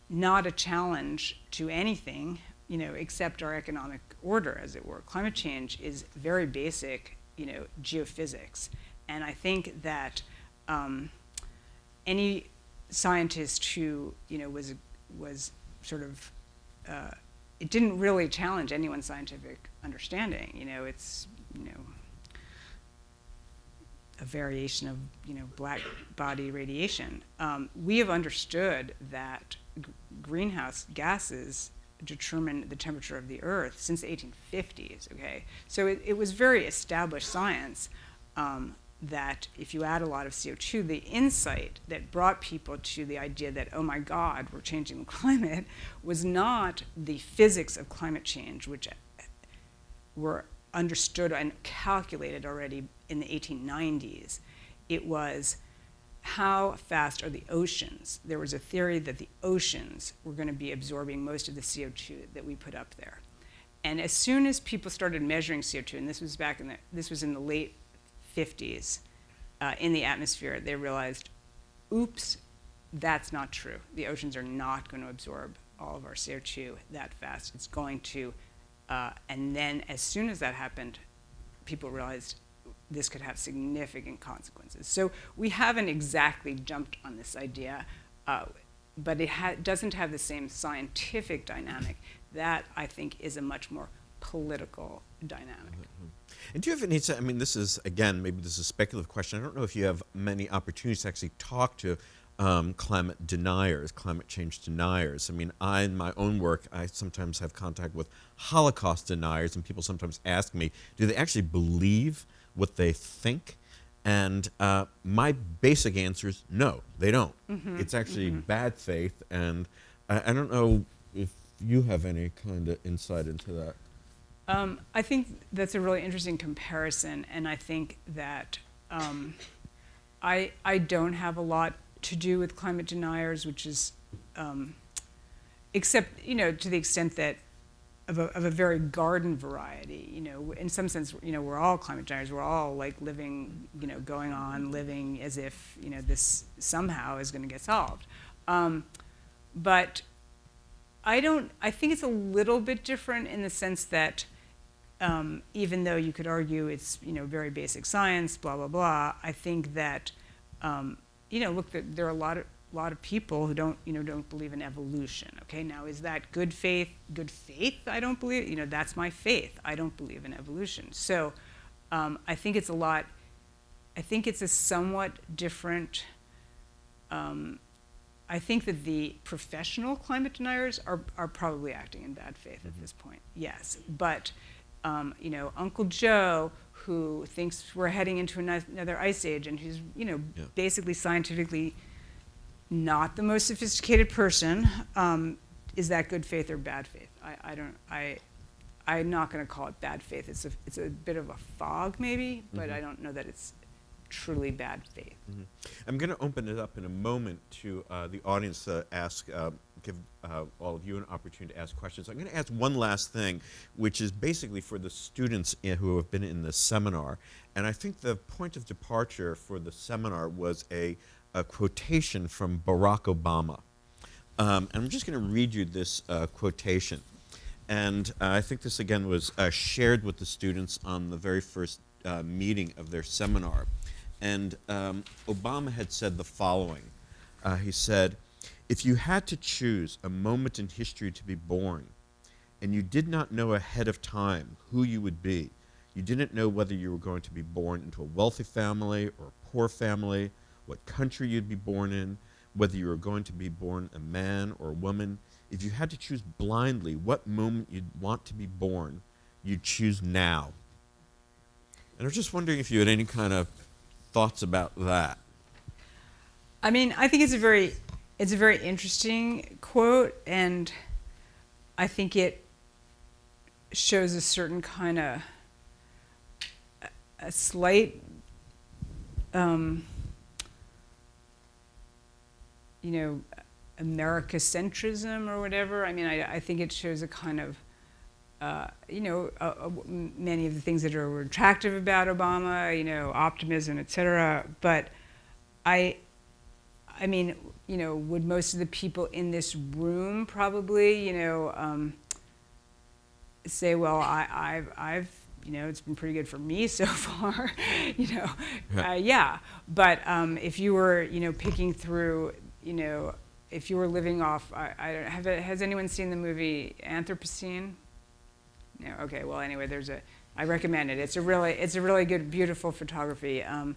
not a challenge to anything, except our economic order, as it were. Climate change is very basic, geophysics, and I think that any scientist who was sort of it didn't really challenge anyone's scientific understanding. It's a variation of black body radiation. We have understood that greenhouse gases determine the temperature of the Earth since the 1850s. Okay, so it was very established science. That if you add a lot of CO2, the insight that brought people to the idea that, oh my God, we're changing the climate, was not the physics of climate change, which were understood and calculated already in the 1890s. It was how fast are the oceans? There was a theory that the oceans were going to be absorbing most of the CO2 that we put up there. And as soon as people started measuring CO2, and this was in the late 50s, in the atmosphere, they realized, oops, that's not true. The oceans are not going to absorb all of our CO2 that fast. It's going to, and then as soon as that happened, people realized this could have significant consequences. So we haven't exactly jumped on this idea, but it doesn't have the same scientific dynamic. That, I think, is a much more political dynamic. Mm-hmm. And do you have any, I mean, this is, again, maybe this is a speculative question. I don't know if you have many opportunities to actually talk to climate deniers, climate change deniers. I mean, in my own work, I sometimes have contact with Holocaust deniers, and people sometimes ask me, do they actually believe what they think. And my basic answer is no, they don't. It's actually bad faith, and I don't know if you have any kind of insight into that. I think that's a really interesting comparison, and I think that I don't have a lot to do with climate deniers, which is, except, to the extent that of a very garden variety, in some sense, we're all climate deniers. We're all like living, going on, living as if, this somehow is going to get solved. But I think it's a little bit different in the sense that even though you could argue it's, very basic science, blah, blah, blah, I think that, look, there are a lot of people who don't believe in evolution. Okay, now is that good faith? Good faith? I don't believe. That's my faith. I don't believe in evolution. So, I think it's a lot. I think it's a somewhat different. I think that the professional climate deniers are probably acting in bad faith at this point. Yes, but Uncle Joe, who thinks we're heading into another ice age, and who's basically scientifically not the most sophisticated person, is that good faith or bad faith? I'm not going to call it bad faith. It's a bit of a fog maybe, but I don't know that it's truly bad faith. I'm going to open it up in a moment to the audience to give all of you an opportunity to ask questions. I'm going to ask one last thing, which is basically for the students who have been in this seminar. And I think the point of departure for the seminar was a quotation from Barack Obama. And I'm just going to read you this quotation. And I think this, again, was shared with the students on the very first meeting of their seminar. And Obama had said the following. He said, "If you had to choose a moment in history to be born, and you did not know ahead of time who you would be, you didn't know whether you were going to be born into a wealthy family or a poor family, what country you'd be born in, whether you were going to be born a man or a woman, if you had to choose blindly what moment you'd want to be born, you'd choose now." And I was just wondering if you had any kind of thoughts about that. I mean, I think it's a very interesting quote, and I think it shows a certain kind of a slight, Americacentrism or whatever. I mean, I think it shows a kind of, many of the things that are attractive about Obama, optimism, et cetera. But I mean, would most of the people in this room probably, say, well, I've it's been pretty good for me so far, yeah. But if you were, picking through, if you were living off, has anyone seen the movie Anthropocene? No. Okay. Well, anyway, I recommend it. It's a really good, beautiful photography. And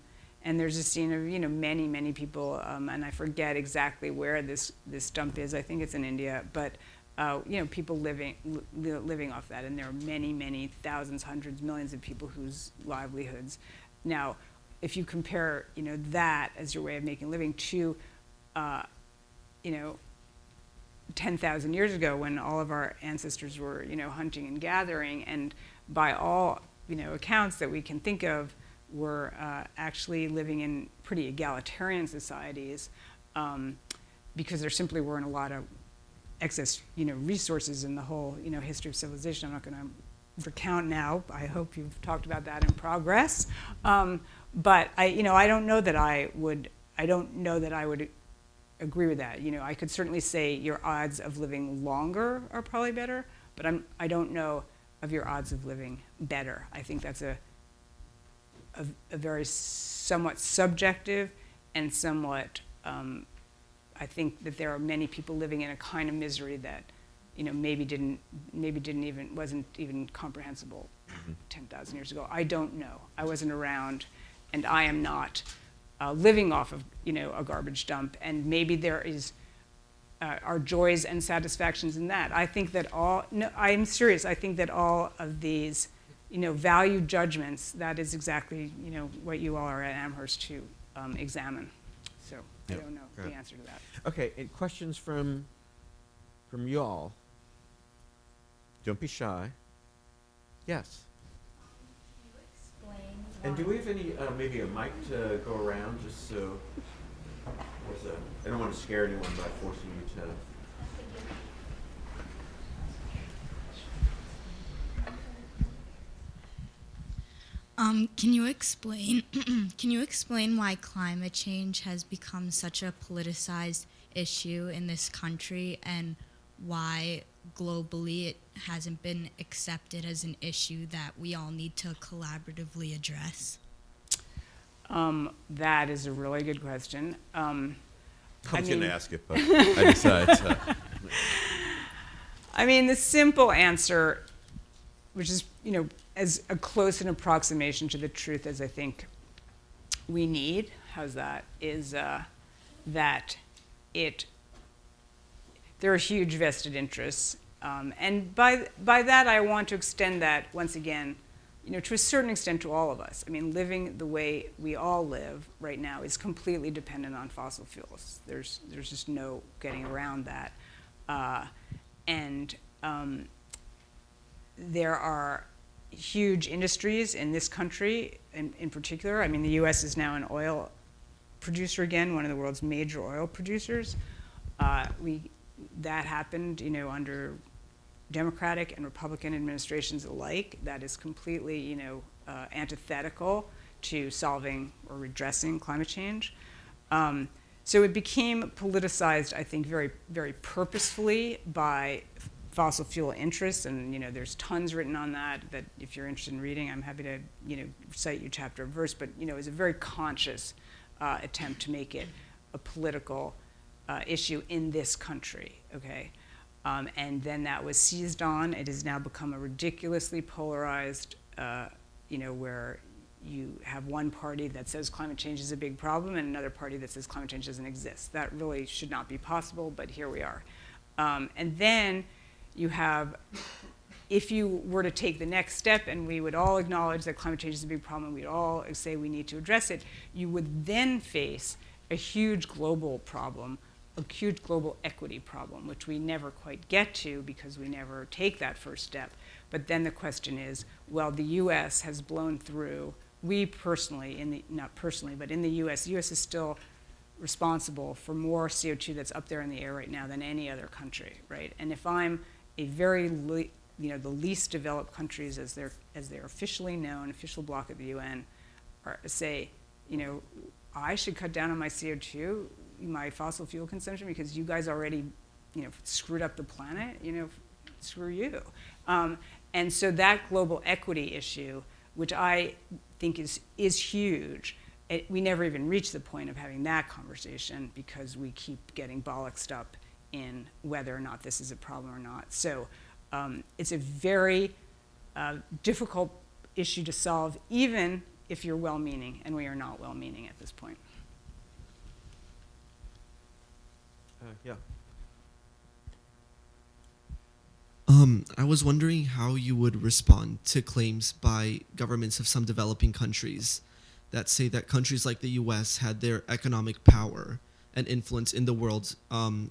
there's a scene of many, many people, and I forget exactly where this dump is. I think it's in India, but people living off that, and there are many, many thousands, hundreds, millions of people whose livelihoods. Now, if you compare that as your way of making a living to 10,000 years ago, when all of our ancestors were hunting and gathering, and by all accounts that we can think of, were actually living in pretty egalitarian societies, because there simply weren't a lot of excess resources in the whole history of civilization. I'm not going to recount now. I hope you've talked about that in progress. But I don't know that I would agree with that. I could certainly say your odds of living longer are probably better, but I don't know of your odds of living better. I think that's a very somewhat subjective and somewhat. I think that there are many people living in a kind of misery that, wasn't even comprehensible 10,000 years ago. I don't know. I wasn't around, and I am not living off of a garbage dump. And maybe there are joys and satisfactions in that. I think that I'm serious. I think that all of these value judgments, that is exactly, what you all are at Amherst to examine. So I don't know the answer to that. Okay, and questions from y'all? Don't be shy. Yes. Can you explain And do we have any, maybe a mic to go around, just so, I don't want to scare anyone by forcing you to. Can you explain can you explain why climate change has become such a politicized issue in this country, and why globally it hasn't been accepted as an issue that we all need to collaboratively address? That is a really good question. I was going to ask it, but I decided to. I mean, the simple answer, which is, as a close an approximation to the truth as I think we need, how's that, is that there are huge vested interests. And by that, I want to extend that, once again, to a certain extent to all of us. I mean, living the way we all live right now is completely dependent on fossil fuels. There's just no getting around that. And there are huge industries in this country in particular. I mean, the US is now an oil producer again, one of the world's major oil producers. That happened, under Democratic and Republican administrations alike. That is completely, antithetical to solving or redressing climate change. So it became politicized, I think, very, very purposefully by fossil fuel interests, and there's tons written on that if you're interested in reading, I'm happy to cite you chapter and verse, but it was a very conscious attempt to make it a political issue in this country, okay? And then that was seized on. It has now become a ridiculously polarized, where you have one party that says climate change is a big problem and another party that says climate change doesn't exist. That really should not be possible, but here we are. And then you have, if you were to take the next step and we would all acknowledge that climate change is a big problem and we'd all say we need to address it, you would then face a huge global problem, a huge global equity problem, which we never quite get to because we never take that first step. But then the question is, well, the US has blown through, we personally, not personally, but in the US is still responsible for more CO2 that's up there in the air right now than any other country, right? And if I'm a the least developed countries as they're officially known, official bloc at the UN, say, I should cut down on my CO2, my fossil fuel consumption, because you guys already, screwed up the planet, screw you. And so that global equity issue, which I think is huge, we never even reach the point of having that conversation because we keep getting bollocksed up in whether or not this is a problem or not. So it's a very difficult issue to solve, even if you're well-meaning, and we are not well-meaning at this point. Yeah. I was wondering how you would respond to claims by governments of some developing countries that say that countries like the US had their economic power and influence in the world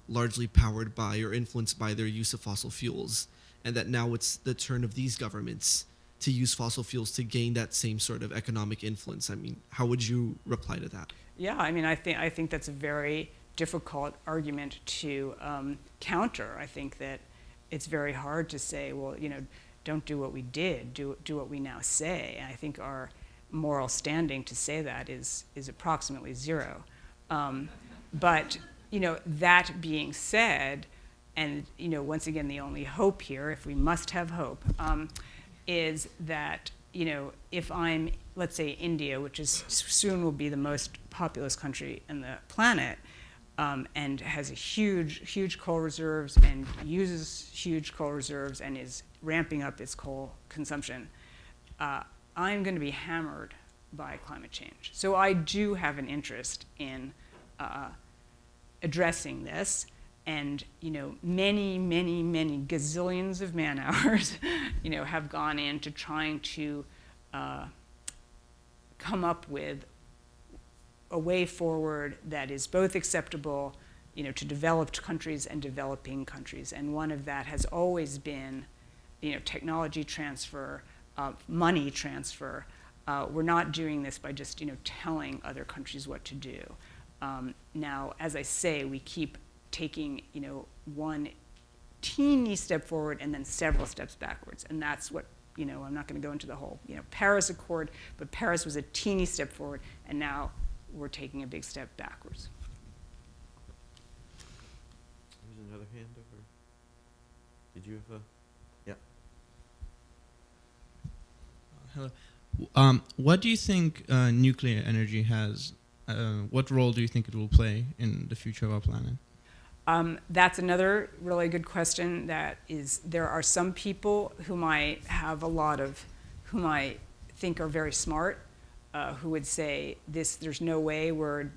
largely powered by or influenced by their use of fossil fuels, and that now it's the turn of these governments to use fossil fuels to gain that same sort of economic influence. I mean, how would you reply to that? Yeah, I mean, I think that's a very difficult argument to counter. I think that it's very hard to say, well, don't do what we did, do what we now say. And I think our moral standing to say that is approximately zero. But that being said, and once again, the only hope here, if we must have hope, is that if I'm, let's say, India, which is soon will be the most populous country in the planet, and has a huge coal reserves and uses huge coal reserves and is ramping up its coal consumption, I'm going to be hammered by climate change. So I do have an interest in addressing this, And many, many, many gazillions of man hours, have gone into trying to come up with a way forward that is both acceptable, to developed countries and developing countries. And one of that has always been, technology transfer, money transfer. We're not doing this by just, telling other countries what to do. Now, as I say, we keep taking, one teeny step forward and then several steps backwards. And that's what, I'm not going to go into the whole, Paris Accord, but Paris was a teeny step forward, and now we're taking a big step backwards. There's another hand over. Did you have a? Yeah. Hello. What do you think nuclear energy has? What role do you think it will play in the future of our planet? That's another really good question. There are some people whom I think are very smart, who would say there's no way we're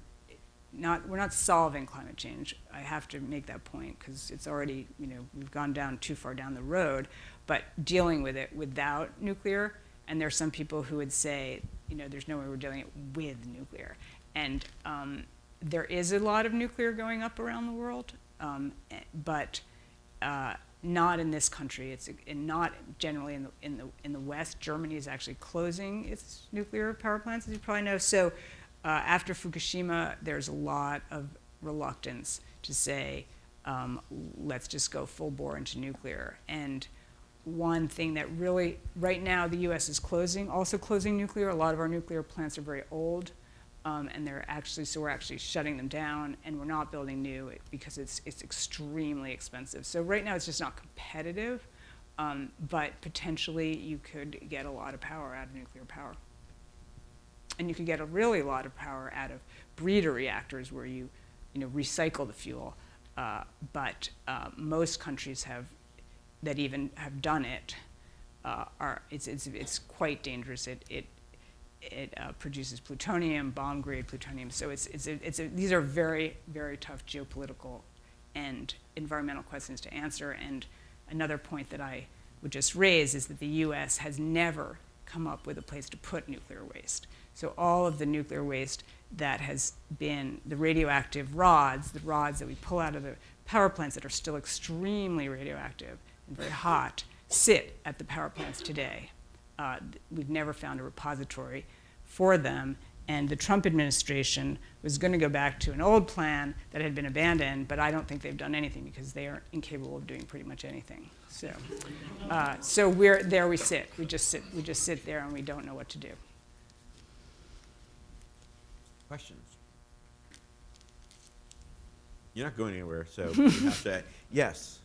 not solving climate change. I have to make that point because it's already, we've gone down too far down the road, but dealing with it without nuclear. And there are some people who would say, there's no way we're dealing it with nuclear. And there is a lot of nuclear going up around the world, but not in this country. It's not generally in the West. Germany is actually closing its nuclear power plants, as you probably know. So after Fukushima, there's a lot of reluctance to say, let's just go full bore into nuclear. And one thing that really, right now, the U.S. is also closing nuclear. A lot of our nuclear plants are very old. And we're actually shutting them down, and we're not building new because it's extremely expensive. So right now it's just not competitive, but potentially you could get a lot of power out of nuclear power. And you could get a really lot of power out of breeder reactors where you recycle the fuel. But most countries that even have done it, it's quite dangerous. It produces plutonium, bomb-grade plutonium. So these are very, very tough geopolitical and environmental questions to answer. And another point that I would just raise is that the U.S. has never come up with a place to put nuclear waste. So all of the nuclear waste that has been the radioactive rods, the rods that we pull out of the power plants that are still extremely radioactive and very hot, sit at the power plants today. We've never found a repository for them, and the Trump administration was going to go back to an old plan that had been abandoned, but I don't think they've done anything because they are incapable of doing pretty much anything. So we sit. We just sit there and we don't know what to do. Questions? You're not going anywhere, so you have to. Yes.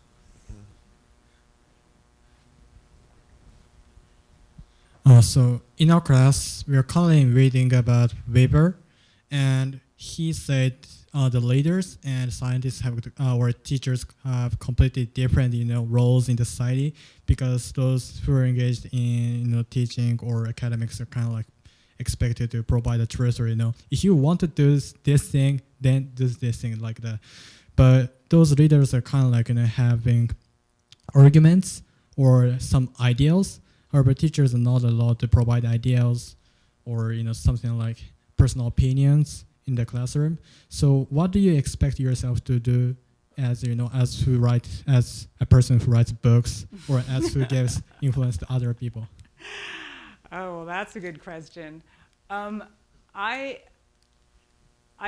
So in our class, we are currently reading about Weber, and he said the leaders and scientists or teachers have completely different, roles in the society, because those who are engaged in, teaching or academics are kind of like expected to provide the truth, or if you want to do this thing, then do this thing like that. But those leaders are kind of like having arguments or some ideals. However, teachers are not allowed to provide ideas or something like personal opinions in the classroom. So what do you expect yourself to do as a person who writes books, or as who gives influence to other people? Oh, well, that's a good question. I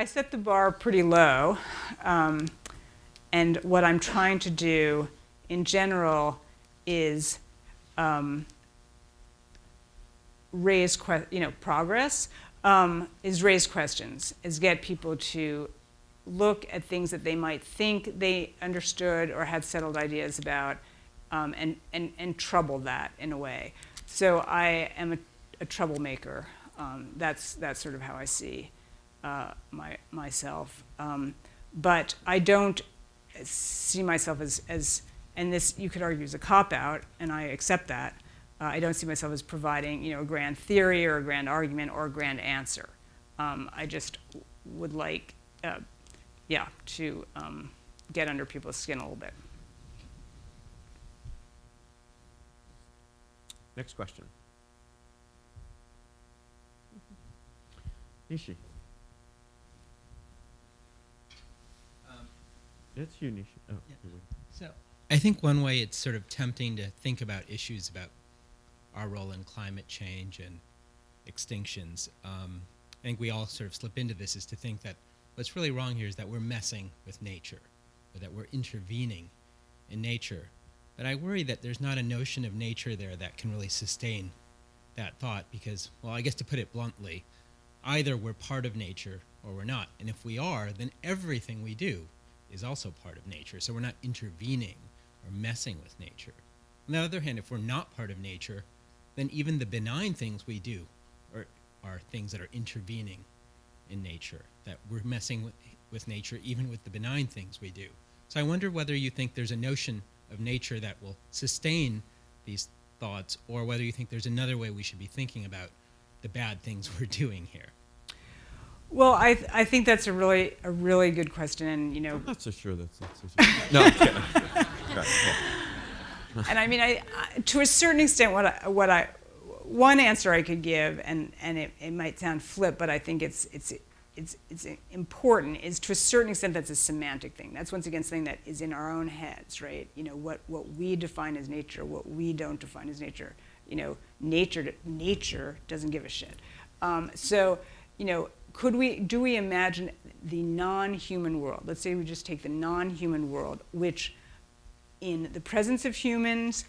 set the bar pretty low, and what I'm trying to do in general is raise progress, is raise questions, is get people to look at things that they might think they understood or had settled ideas about, and trouble that in a way. So I am a troublemaker. That's sort of how I see myself. But I don't see myself as, and this you could argue is a cop-out, and I accept that. I don't see myself as providing, a grand theory or a grand argument or a grand answer. I just would like, to get under people's skin a little bit. Next question. Nishi. It's you, Nishi. Oh, Yeah. you're waiting. So I think one way it's sort of tempting to think about issues about our role in climate change and extinctions. I think we all sort of slip into this, is to think that what's really wrong here is that we're messing with nature, or that we're intervening in nature. But I worry that there's not a notion of nature there that can really sustain that thought, because, well, I guess to put it bluntly, either we're part of nature or we're not. And if we are, then everything we do is also part of nature. So we're not intervening or messing with nature. On the other hand, if we're not part of nature, then even the benign things we do are things that are intervening in nature, that we're messing with nature even with the benign things we do. So I wonder whether you think there's a notion of nature that will sustain these thoughts, or whether you think there's another way we should be thinking about the bad things we're doing here. Well, I think that's a really good question, and I'm not so sure that's not so sure. No, I'm kidding. Right, yeah. and I mean, I to a certain extent, one answer I could give, and it might sound flip, but I think it's important, is to a certain extent that's a semantic thing. That's once again something that is in our own heads, right? What we define as nature, what we don't define as nature. Nature doesn't give a shit. Do we imagine the non-human world? Let's say we just take the non-human world, which in the presence of humans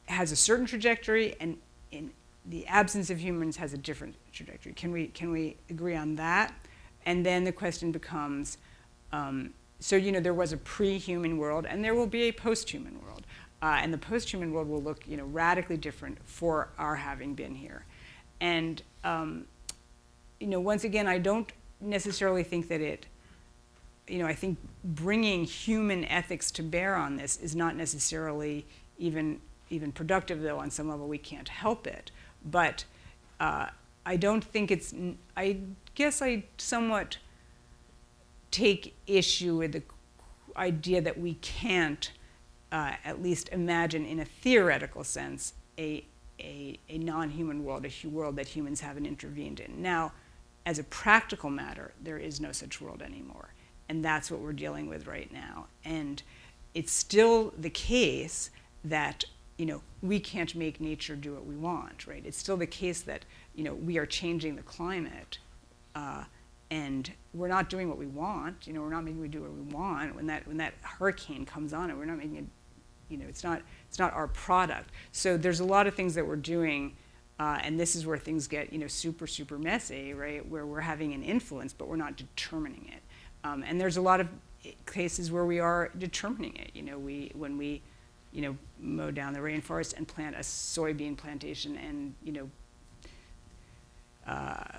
has a certain trajectory, and in the absence of humans has a different trajectory. Can we agree on that? And then the question becomes, there was a pre-human world, and there will be a post-human world, and the post-human world will look radically different for our having been here. And once again, I don't necessarily think that I think bringing human ethics to bear on this is not necessarily even productive, though on some level we can't help it. But I don't think I guess I somewhat take issue with the idea that we can't at least imagine in a theoretical sense a non-human world, a world that humans haven't intervened in. Now, as a practical matter, there is no such world anymore. And that's what we're dealing with right now. And it's still the case that, we can't make nature do what we want, right? It's still the case that, we are changing the climate, and we're not doing what we want. We're not making it do what we want. When that hurricane comes on, and we're not making it, it's not our product. So there's a lot of things that we're doing, and this is where things get, super, super messy, right? Where we're having an influence, but we're not determining it. And there's a lot of cases where we are determining it. When we mow down the rainforest and plant a soybean plantation and,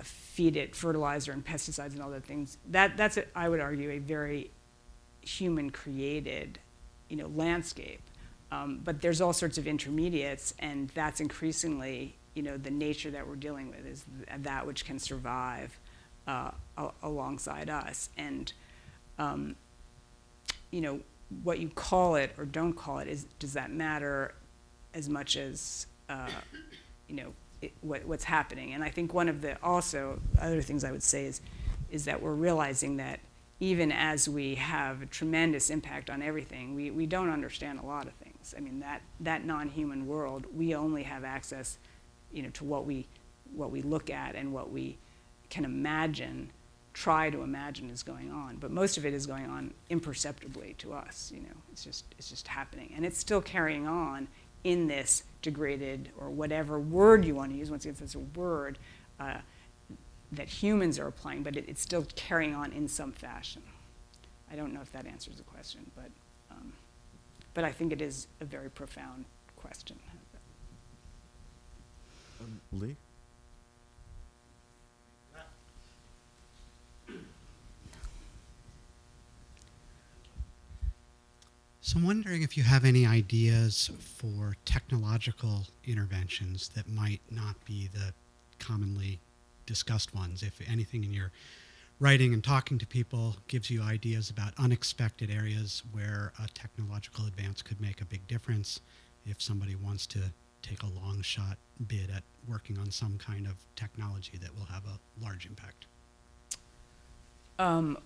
feed it fertilizer and pesticides and all that things. That's, I would argue, a very human-created, landscape. But there's all sorts of intermediates, and that's increasingly, the nature that we're dealing with is that which can survive alongside us. And, what you call it or don't call it does that matter as much as, what's happening. And I think one of the also other things I would say is that we're realizing that even as we have a tremendous impact on everything, we don't understand a lot of things. I mean, that non-human world, we only have access, to what we look at and what we can try to imagine is going on. But most of it is going on imperceptibly to us. It's just happening, and it's still carrying on in this degraded, or whatever word you want to use. Once again, it's a word that humans are applying, but it's still carrying on in some fashion. I don't know if that answers the question, but I think it is a very profound question. Lee? So I'm wondering if you have any ideas for technological interventions that might not be the commonly discussed ones, if anything in your writing and talking to people gives you ideas about unexpected areas where a technological advance could make a big difference if somebody wants to take a long shot bid at working on some kind of technology that will have a large impact?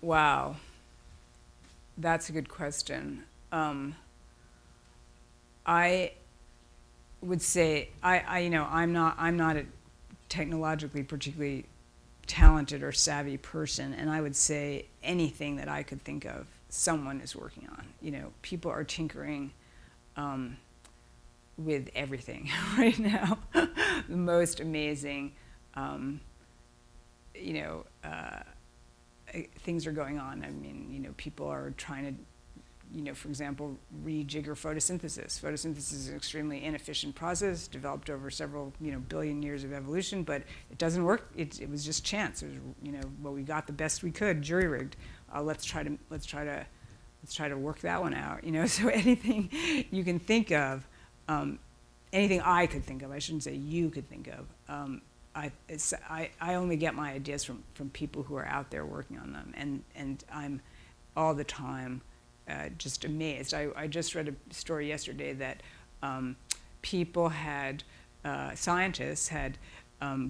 Wow, that's a good question. I would say I'm not a technologically particularly talented or savvy person, and I would say anything that I could think of, someone is working on. People are tinkering with everything right now. The most amazing, things are going on. I mean, people are trying to, for example, rejigger photosynthesis. Photosynthesis is an extremely inefficient process developed over several, billion years of evolution, but it doesn't work. It was just chance. It was, well, we got the best we could, jury rigged. Let's try to work that one out. So anything you can think of, anything I could think of, I shouldn't say you could think of. I only get my ideas from people who are out there working on them, and I'm all the time just amazed. I just read a story yesterday that scientists had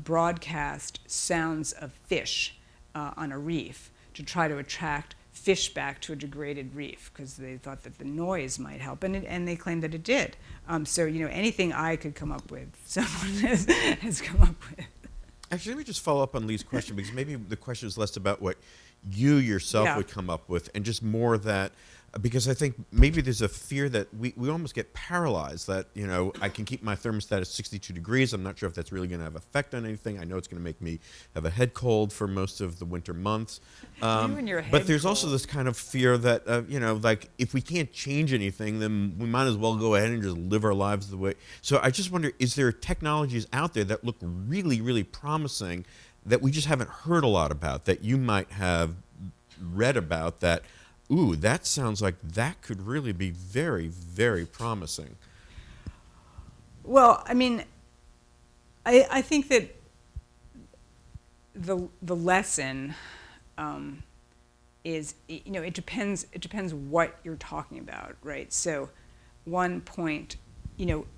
broadcast sounds of fish on a reef to try to attract fish back to a degraded reef because they thought that the noise might help, and they claimed that it did. So anything I could come up with, someone has come up with. Actually, let me just follow up on Lee's question, because maybe the question is less about what you yourself would come up with and just more that, because I think maybe there's a fear that we almost get paralyzed that, I can keep my thermostat at 62 degrees. I'm not sure if that's really going to have effect on anything. I know it's going to make me have a head cold for most of the winter months. But there's also this kind of fear that, like if we can't change anything, then we might as well go ahead and just live our lives the way. So I just wonder, is there technologies out there that look really, really promising that we just haven't heard a lot about, that you might have read about that, ooh, that sounds like that could really be very, very promising? Well, I mean, I think that the lesson is, it depends what you're talking about, right? So one point,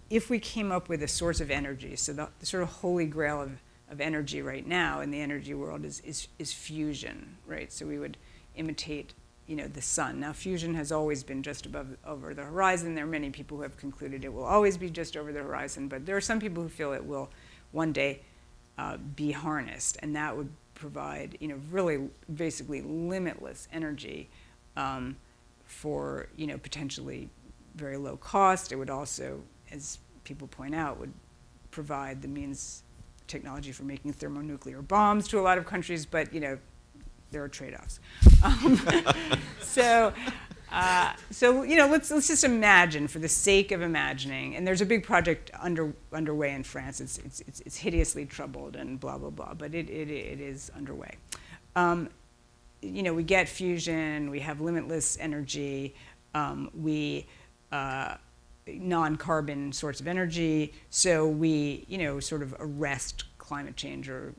if we came up with a source of energy, so the sort of holy grail of energy right now in the energy world is fusion, right? So we would imitate, the sun. Now, fusion has always been just over the horizon. There are many people who have concluded it will always be just over the horizon, but there are some people who feel it will one day be harnessed, and that would provide, really basically limitless energy for, potentially very low cost. It would also, as people point out, would provide the means, technology for making thermonuclear bombs to a lot of countries, but, there are trade-offs. So let's just imagine, for the sake of imagining, and there's a big project underway in France. It's hideously troubled and blah blah blah, but it is underway. We get fusion. We have limitless energy. We non-carbon sorts of energy. So we sort of arrest climate change or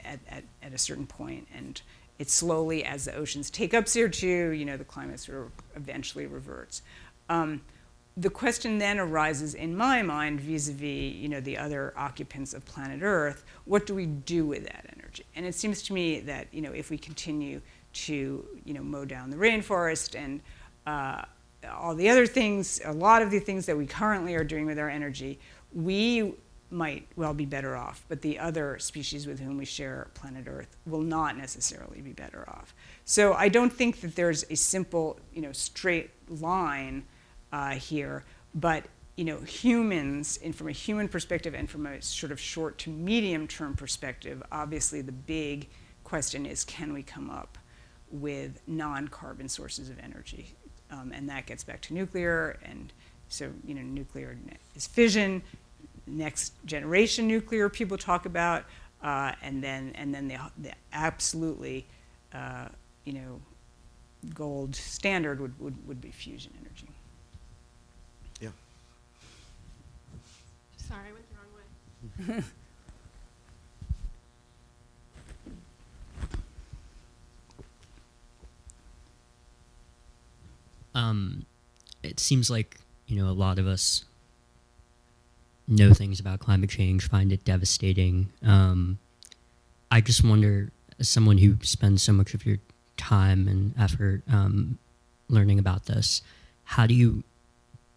at a certain point, and it slowly, as the oceans take up CO2, the climate sort of eventually reverts. The question then arises in my mind vis-a-vis, the other occupants of planet Earth, what do we do with that energy? And it seems to me that, if we continue to, mow down the rainforest and all the other things, a lot of the things that we currently are doing with our energy, we might well be better off, but the other species with whom we share planet Earth will not necessarily be better off. So I don't think that there's a simple, straight line here, but humans, and from a human perspective and from a sort of short to medium term perspective, obviously the big question is, can we come up with non-carbon sources of energy? And that gets back to nuclear, and so nuclear is fission. Next generation nuclear people talk about, and then the absolutely gold standard would be fusion energy. Yeah. Sorry, I went the wrong way. it seems like, a lot of us know things about climate change, find it devastating. I just wonder, as someone who spends so much of your time and effort learning about this, how do you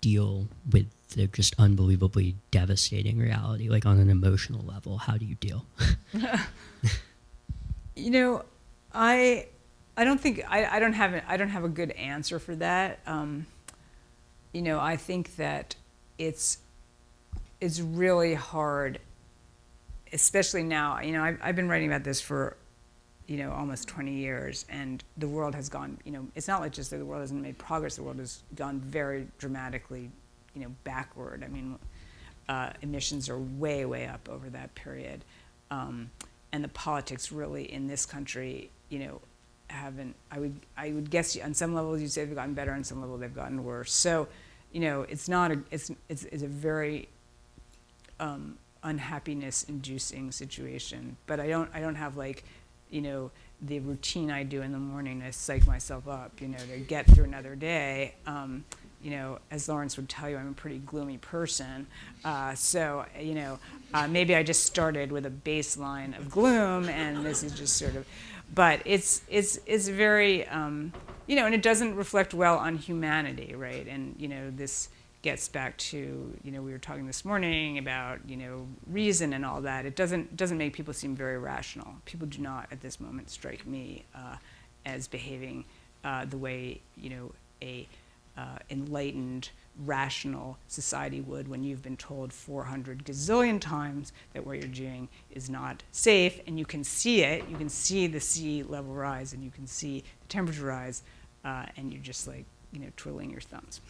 deal with the just unbelievably devastating reality, like on an emotional level? How do you deal? I don't think I don't have a good answer for that. I think that it's really hard, especially now. I've been writing about this for almost 20 years, and the world has gone. It's not like just that the world hasn't made progress. The world has gone very dramatically, backward. I mean, emissions are way, way up over that period, and the politics really in this country, haven't. I would guess on some levels you'd say they've gotten better, on some level they've gotten worse. So, it's not a. It's a very unhappiness-inducing situation. But I don't have like, the routine I do in the morning to psych myself up, to get through another day. As Lawrence would tell you, I'm a pretty gloomy person. So, maybe I just started with a baseline of gloom, and this is just sort of, but it's very, and it doesn't reflect well on humanity, right? And, this gets back to, we were talking this morning about, reason and all that. It doesn't make people seem very rational. People do not, at this moment, strike me as behaving the way, a enlightened, rational society would when you've been told 400 gazillion times that what you're doing is not safe, and you can see it. You can see the sea level rise, and you can see the temperature rise, and you're just like, twiddling your thumbs.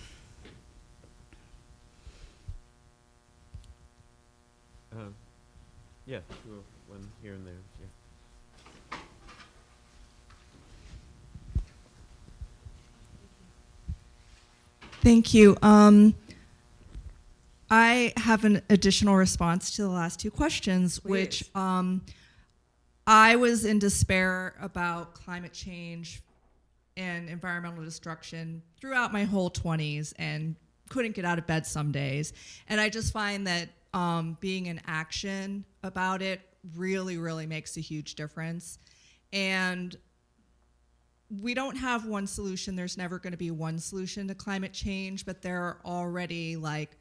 Yeah, sure. One here and there. Yeah. Thank you. I have an additional response to the last two questions, Please. which I was in despair about climate change and environmental destruction throughout my whole 20s and couldn't get out of bed some days. And I just find that being in action about it really, really makes a huge difference. And we don't have one solution. There's never going to be one solution to climate change, but there are already like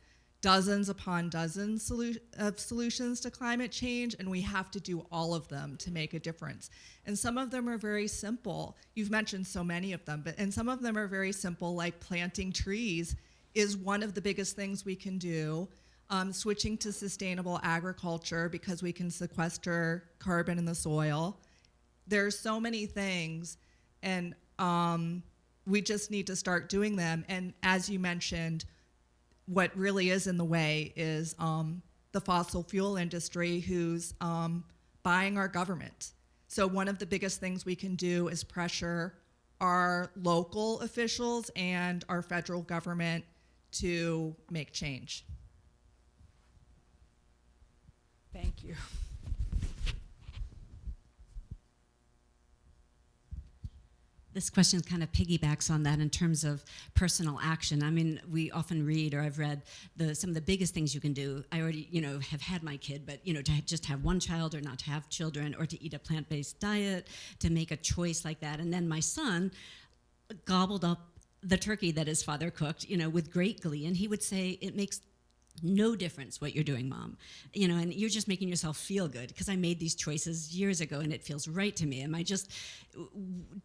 dozens upon dozens of solutions to climate change, and we have to do all of them to make a difference. And some of them are very simple. You've mentioned so many of them, and some of them are very simple, like planting trees is one of the biggest things we can do. Switching to sustainable agriculture because we can sequester carbon in the soil. There's so many things, and we just need to start doing them. And as you mentioned, what really is in the way is the fossil fuel industry who's buying our government. So one of the biggest things we can do is pressure our local officials and our federal government to make change. Thank you. This question kind of piggybacks on that in terms of personal action. I mean, we often read, or I've read, some of the biggest things you can do. I already, have had my kid, but, to just have one child or not to have children or to eat a plant-based diet, to make a choice like that. And then my son gobbled up the turkey that his father cooked, with great glee. And he would say, it makes no difference what you're doing, Mom. And you're just making yourself feel good because I made these choices years ago and it feels right to me.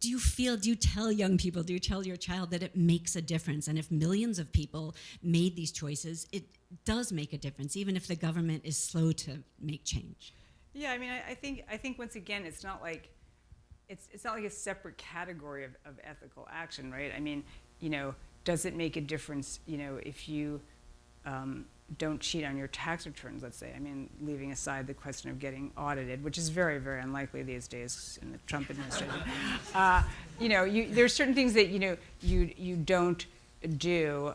Do you tell young people, do you tell your child that it makes a difference? And if millions of people made these choices, it does make a difference, even if the government is slow to make change. Yeah, I mean, I think once again, it's not like a separate category of ethical action, right? I mean, does it make a difference, if you don't cheat on your tax returns, let's say. I mean, leaving aside the question of getting audited, which is very, very unlikely these days in the Trump administration. There's certain things that you don't do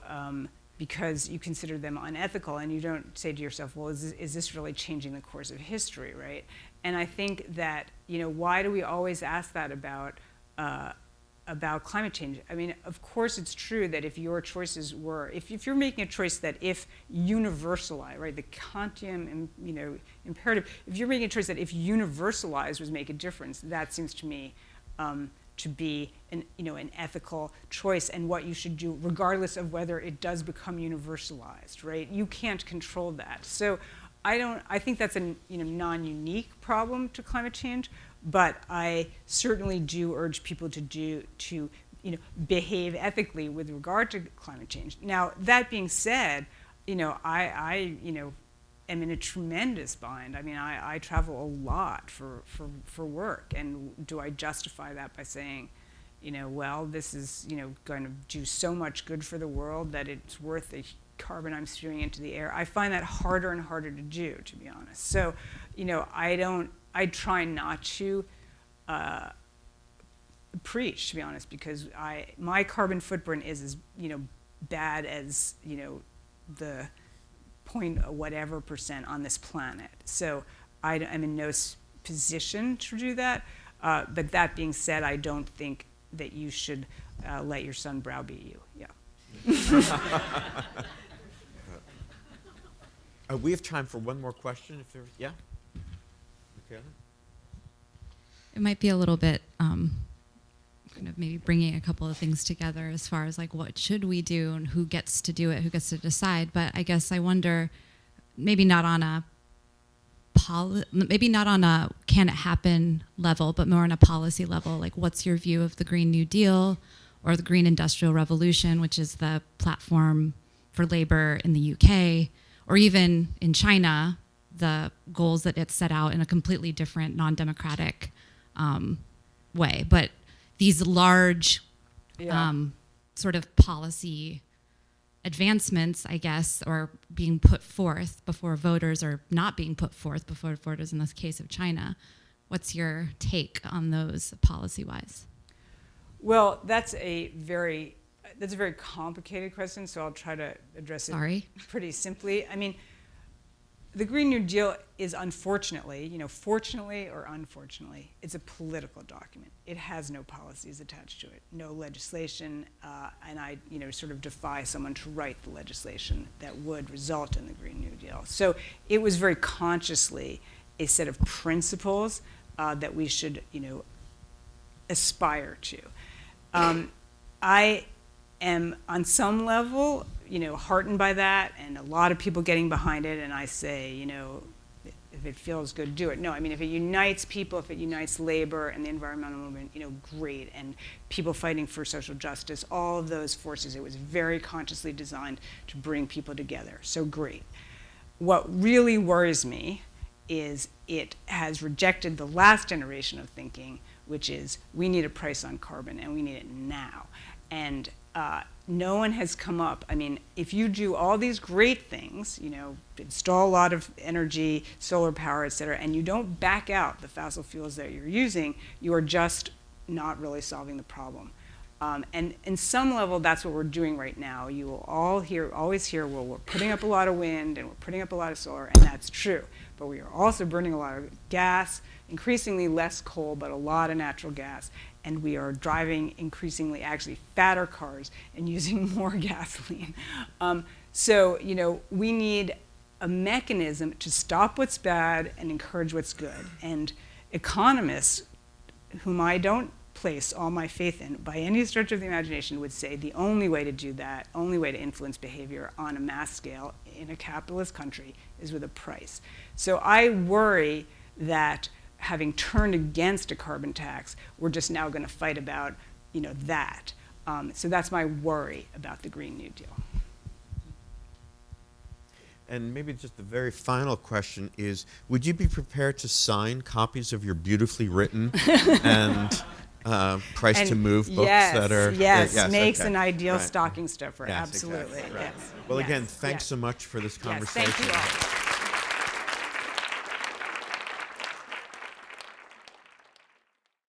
because you consider them unethical, and you don't say to yourself, well, is this really changing the course of history, right? And I think that why do we always ask that about about climate change. I mean, of course, it's true that if your choices were, if you're making a choice that if universalized, right, the Kantian, imperative, if you're making a choice that if universalized would make a difference, that seems to me to be an ethical choice and what you should do, regardless of whether it does become universalized, right? You can't control that. So I think that's a non-unique problem to climate change, but I certainly do urge people to behave ethically with regard to climate change. Now, that being said, I am in a tremendous bind. I mean, I travel a lot for work, and do I justify that by saying, well, this is going to do so much good for the world that it's worth the carbon I'm spewing into the air? I find that harder and harder to do, to be honest. So, I try not to preach, to be honest, because my carbon footprint is as bad as the point whatever % on this planet. So I'm in no position to do that. But that being said, I don't think that you should let your son browbeat you. Yeah. We have time for one more question. If there's, yeah. Okay. It might be a little bit kind of maybe bringing a couple of things together as far as like what should we do and who gets to do it, who gets to decide. But I guess I wonder, maybe not on a can it happen level, but more on a policy level. Like, what's your view of the Green New Deal or the Green Industrial Revolution, which is the platform for labor in the UK, or even in China, the goals that it set out in a completely different, non-democratic way. But these large sort of policy advancements, I guess, or being put forth before voters or not being put forth before voters in this case of China. What's your take on those policy-wise? Well, that's a very complicated question, so I'll try to address it pretty simply. I mean, the Green New Deal is unfortunately, fortunately or unfortunately, it's a political document. It has no policies attached to it, no legislation, and I, sort of defy someone to write the legislation that would result in the Green New Deal. So it was very consciously a set of principles that we should, aspire to. I am on some level, heartened by that, and a lot of people getting behind it, and I say, if it feels good, do it. No, I mean, if it unites people, if it unites labor and the environmental movement, great, and people fighting for social justice, all of those forces, it was very consciously designed to bring people together, so great. What really worries me is it has rejected the last generation of thinking, which is we need a price on carbon, and we need it now. And no one has come up. I mean, if you do all these great things, install a lot of energy, solar power, et cetera, and you don't back out the fossil fuels that you're using, you are just not really solving the problem. And in some level, that's what we're doing right now. You will always hear, well, we're putting up a lot of wind and we're putting up a lot of solar, and that's true. But we are also burning a lot of gas, increasingly less coal, but a lot of natural gas. And we are driving increasingly actually fatter cars and using more gasoline. So, we need a mechanism to stop what's bad and encourage what's good. And economists, whom I don't place all my faith in by any stretch of the imagination, would say the only way to do that, only way to influence behavior on a mass scale in a capitalist country is with a price. So I worry that having turned against a carbon tax, we're just now going to fight about, that. So that's my worry about the Green New Deal. And maybe just the very final question is, would you be prepared to sign copies of your beautifully written and Price to Move books that are... Yes, makes an ideal stocking stuffer, yes, absolutely. Exactly, right. Yes. Well, yes, again, thanks so much for this conversation. Yes, thank you all.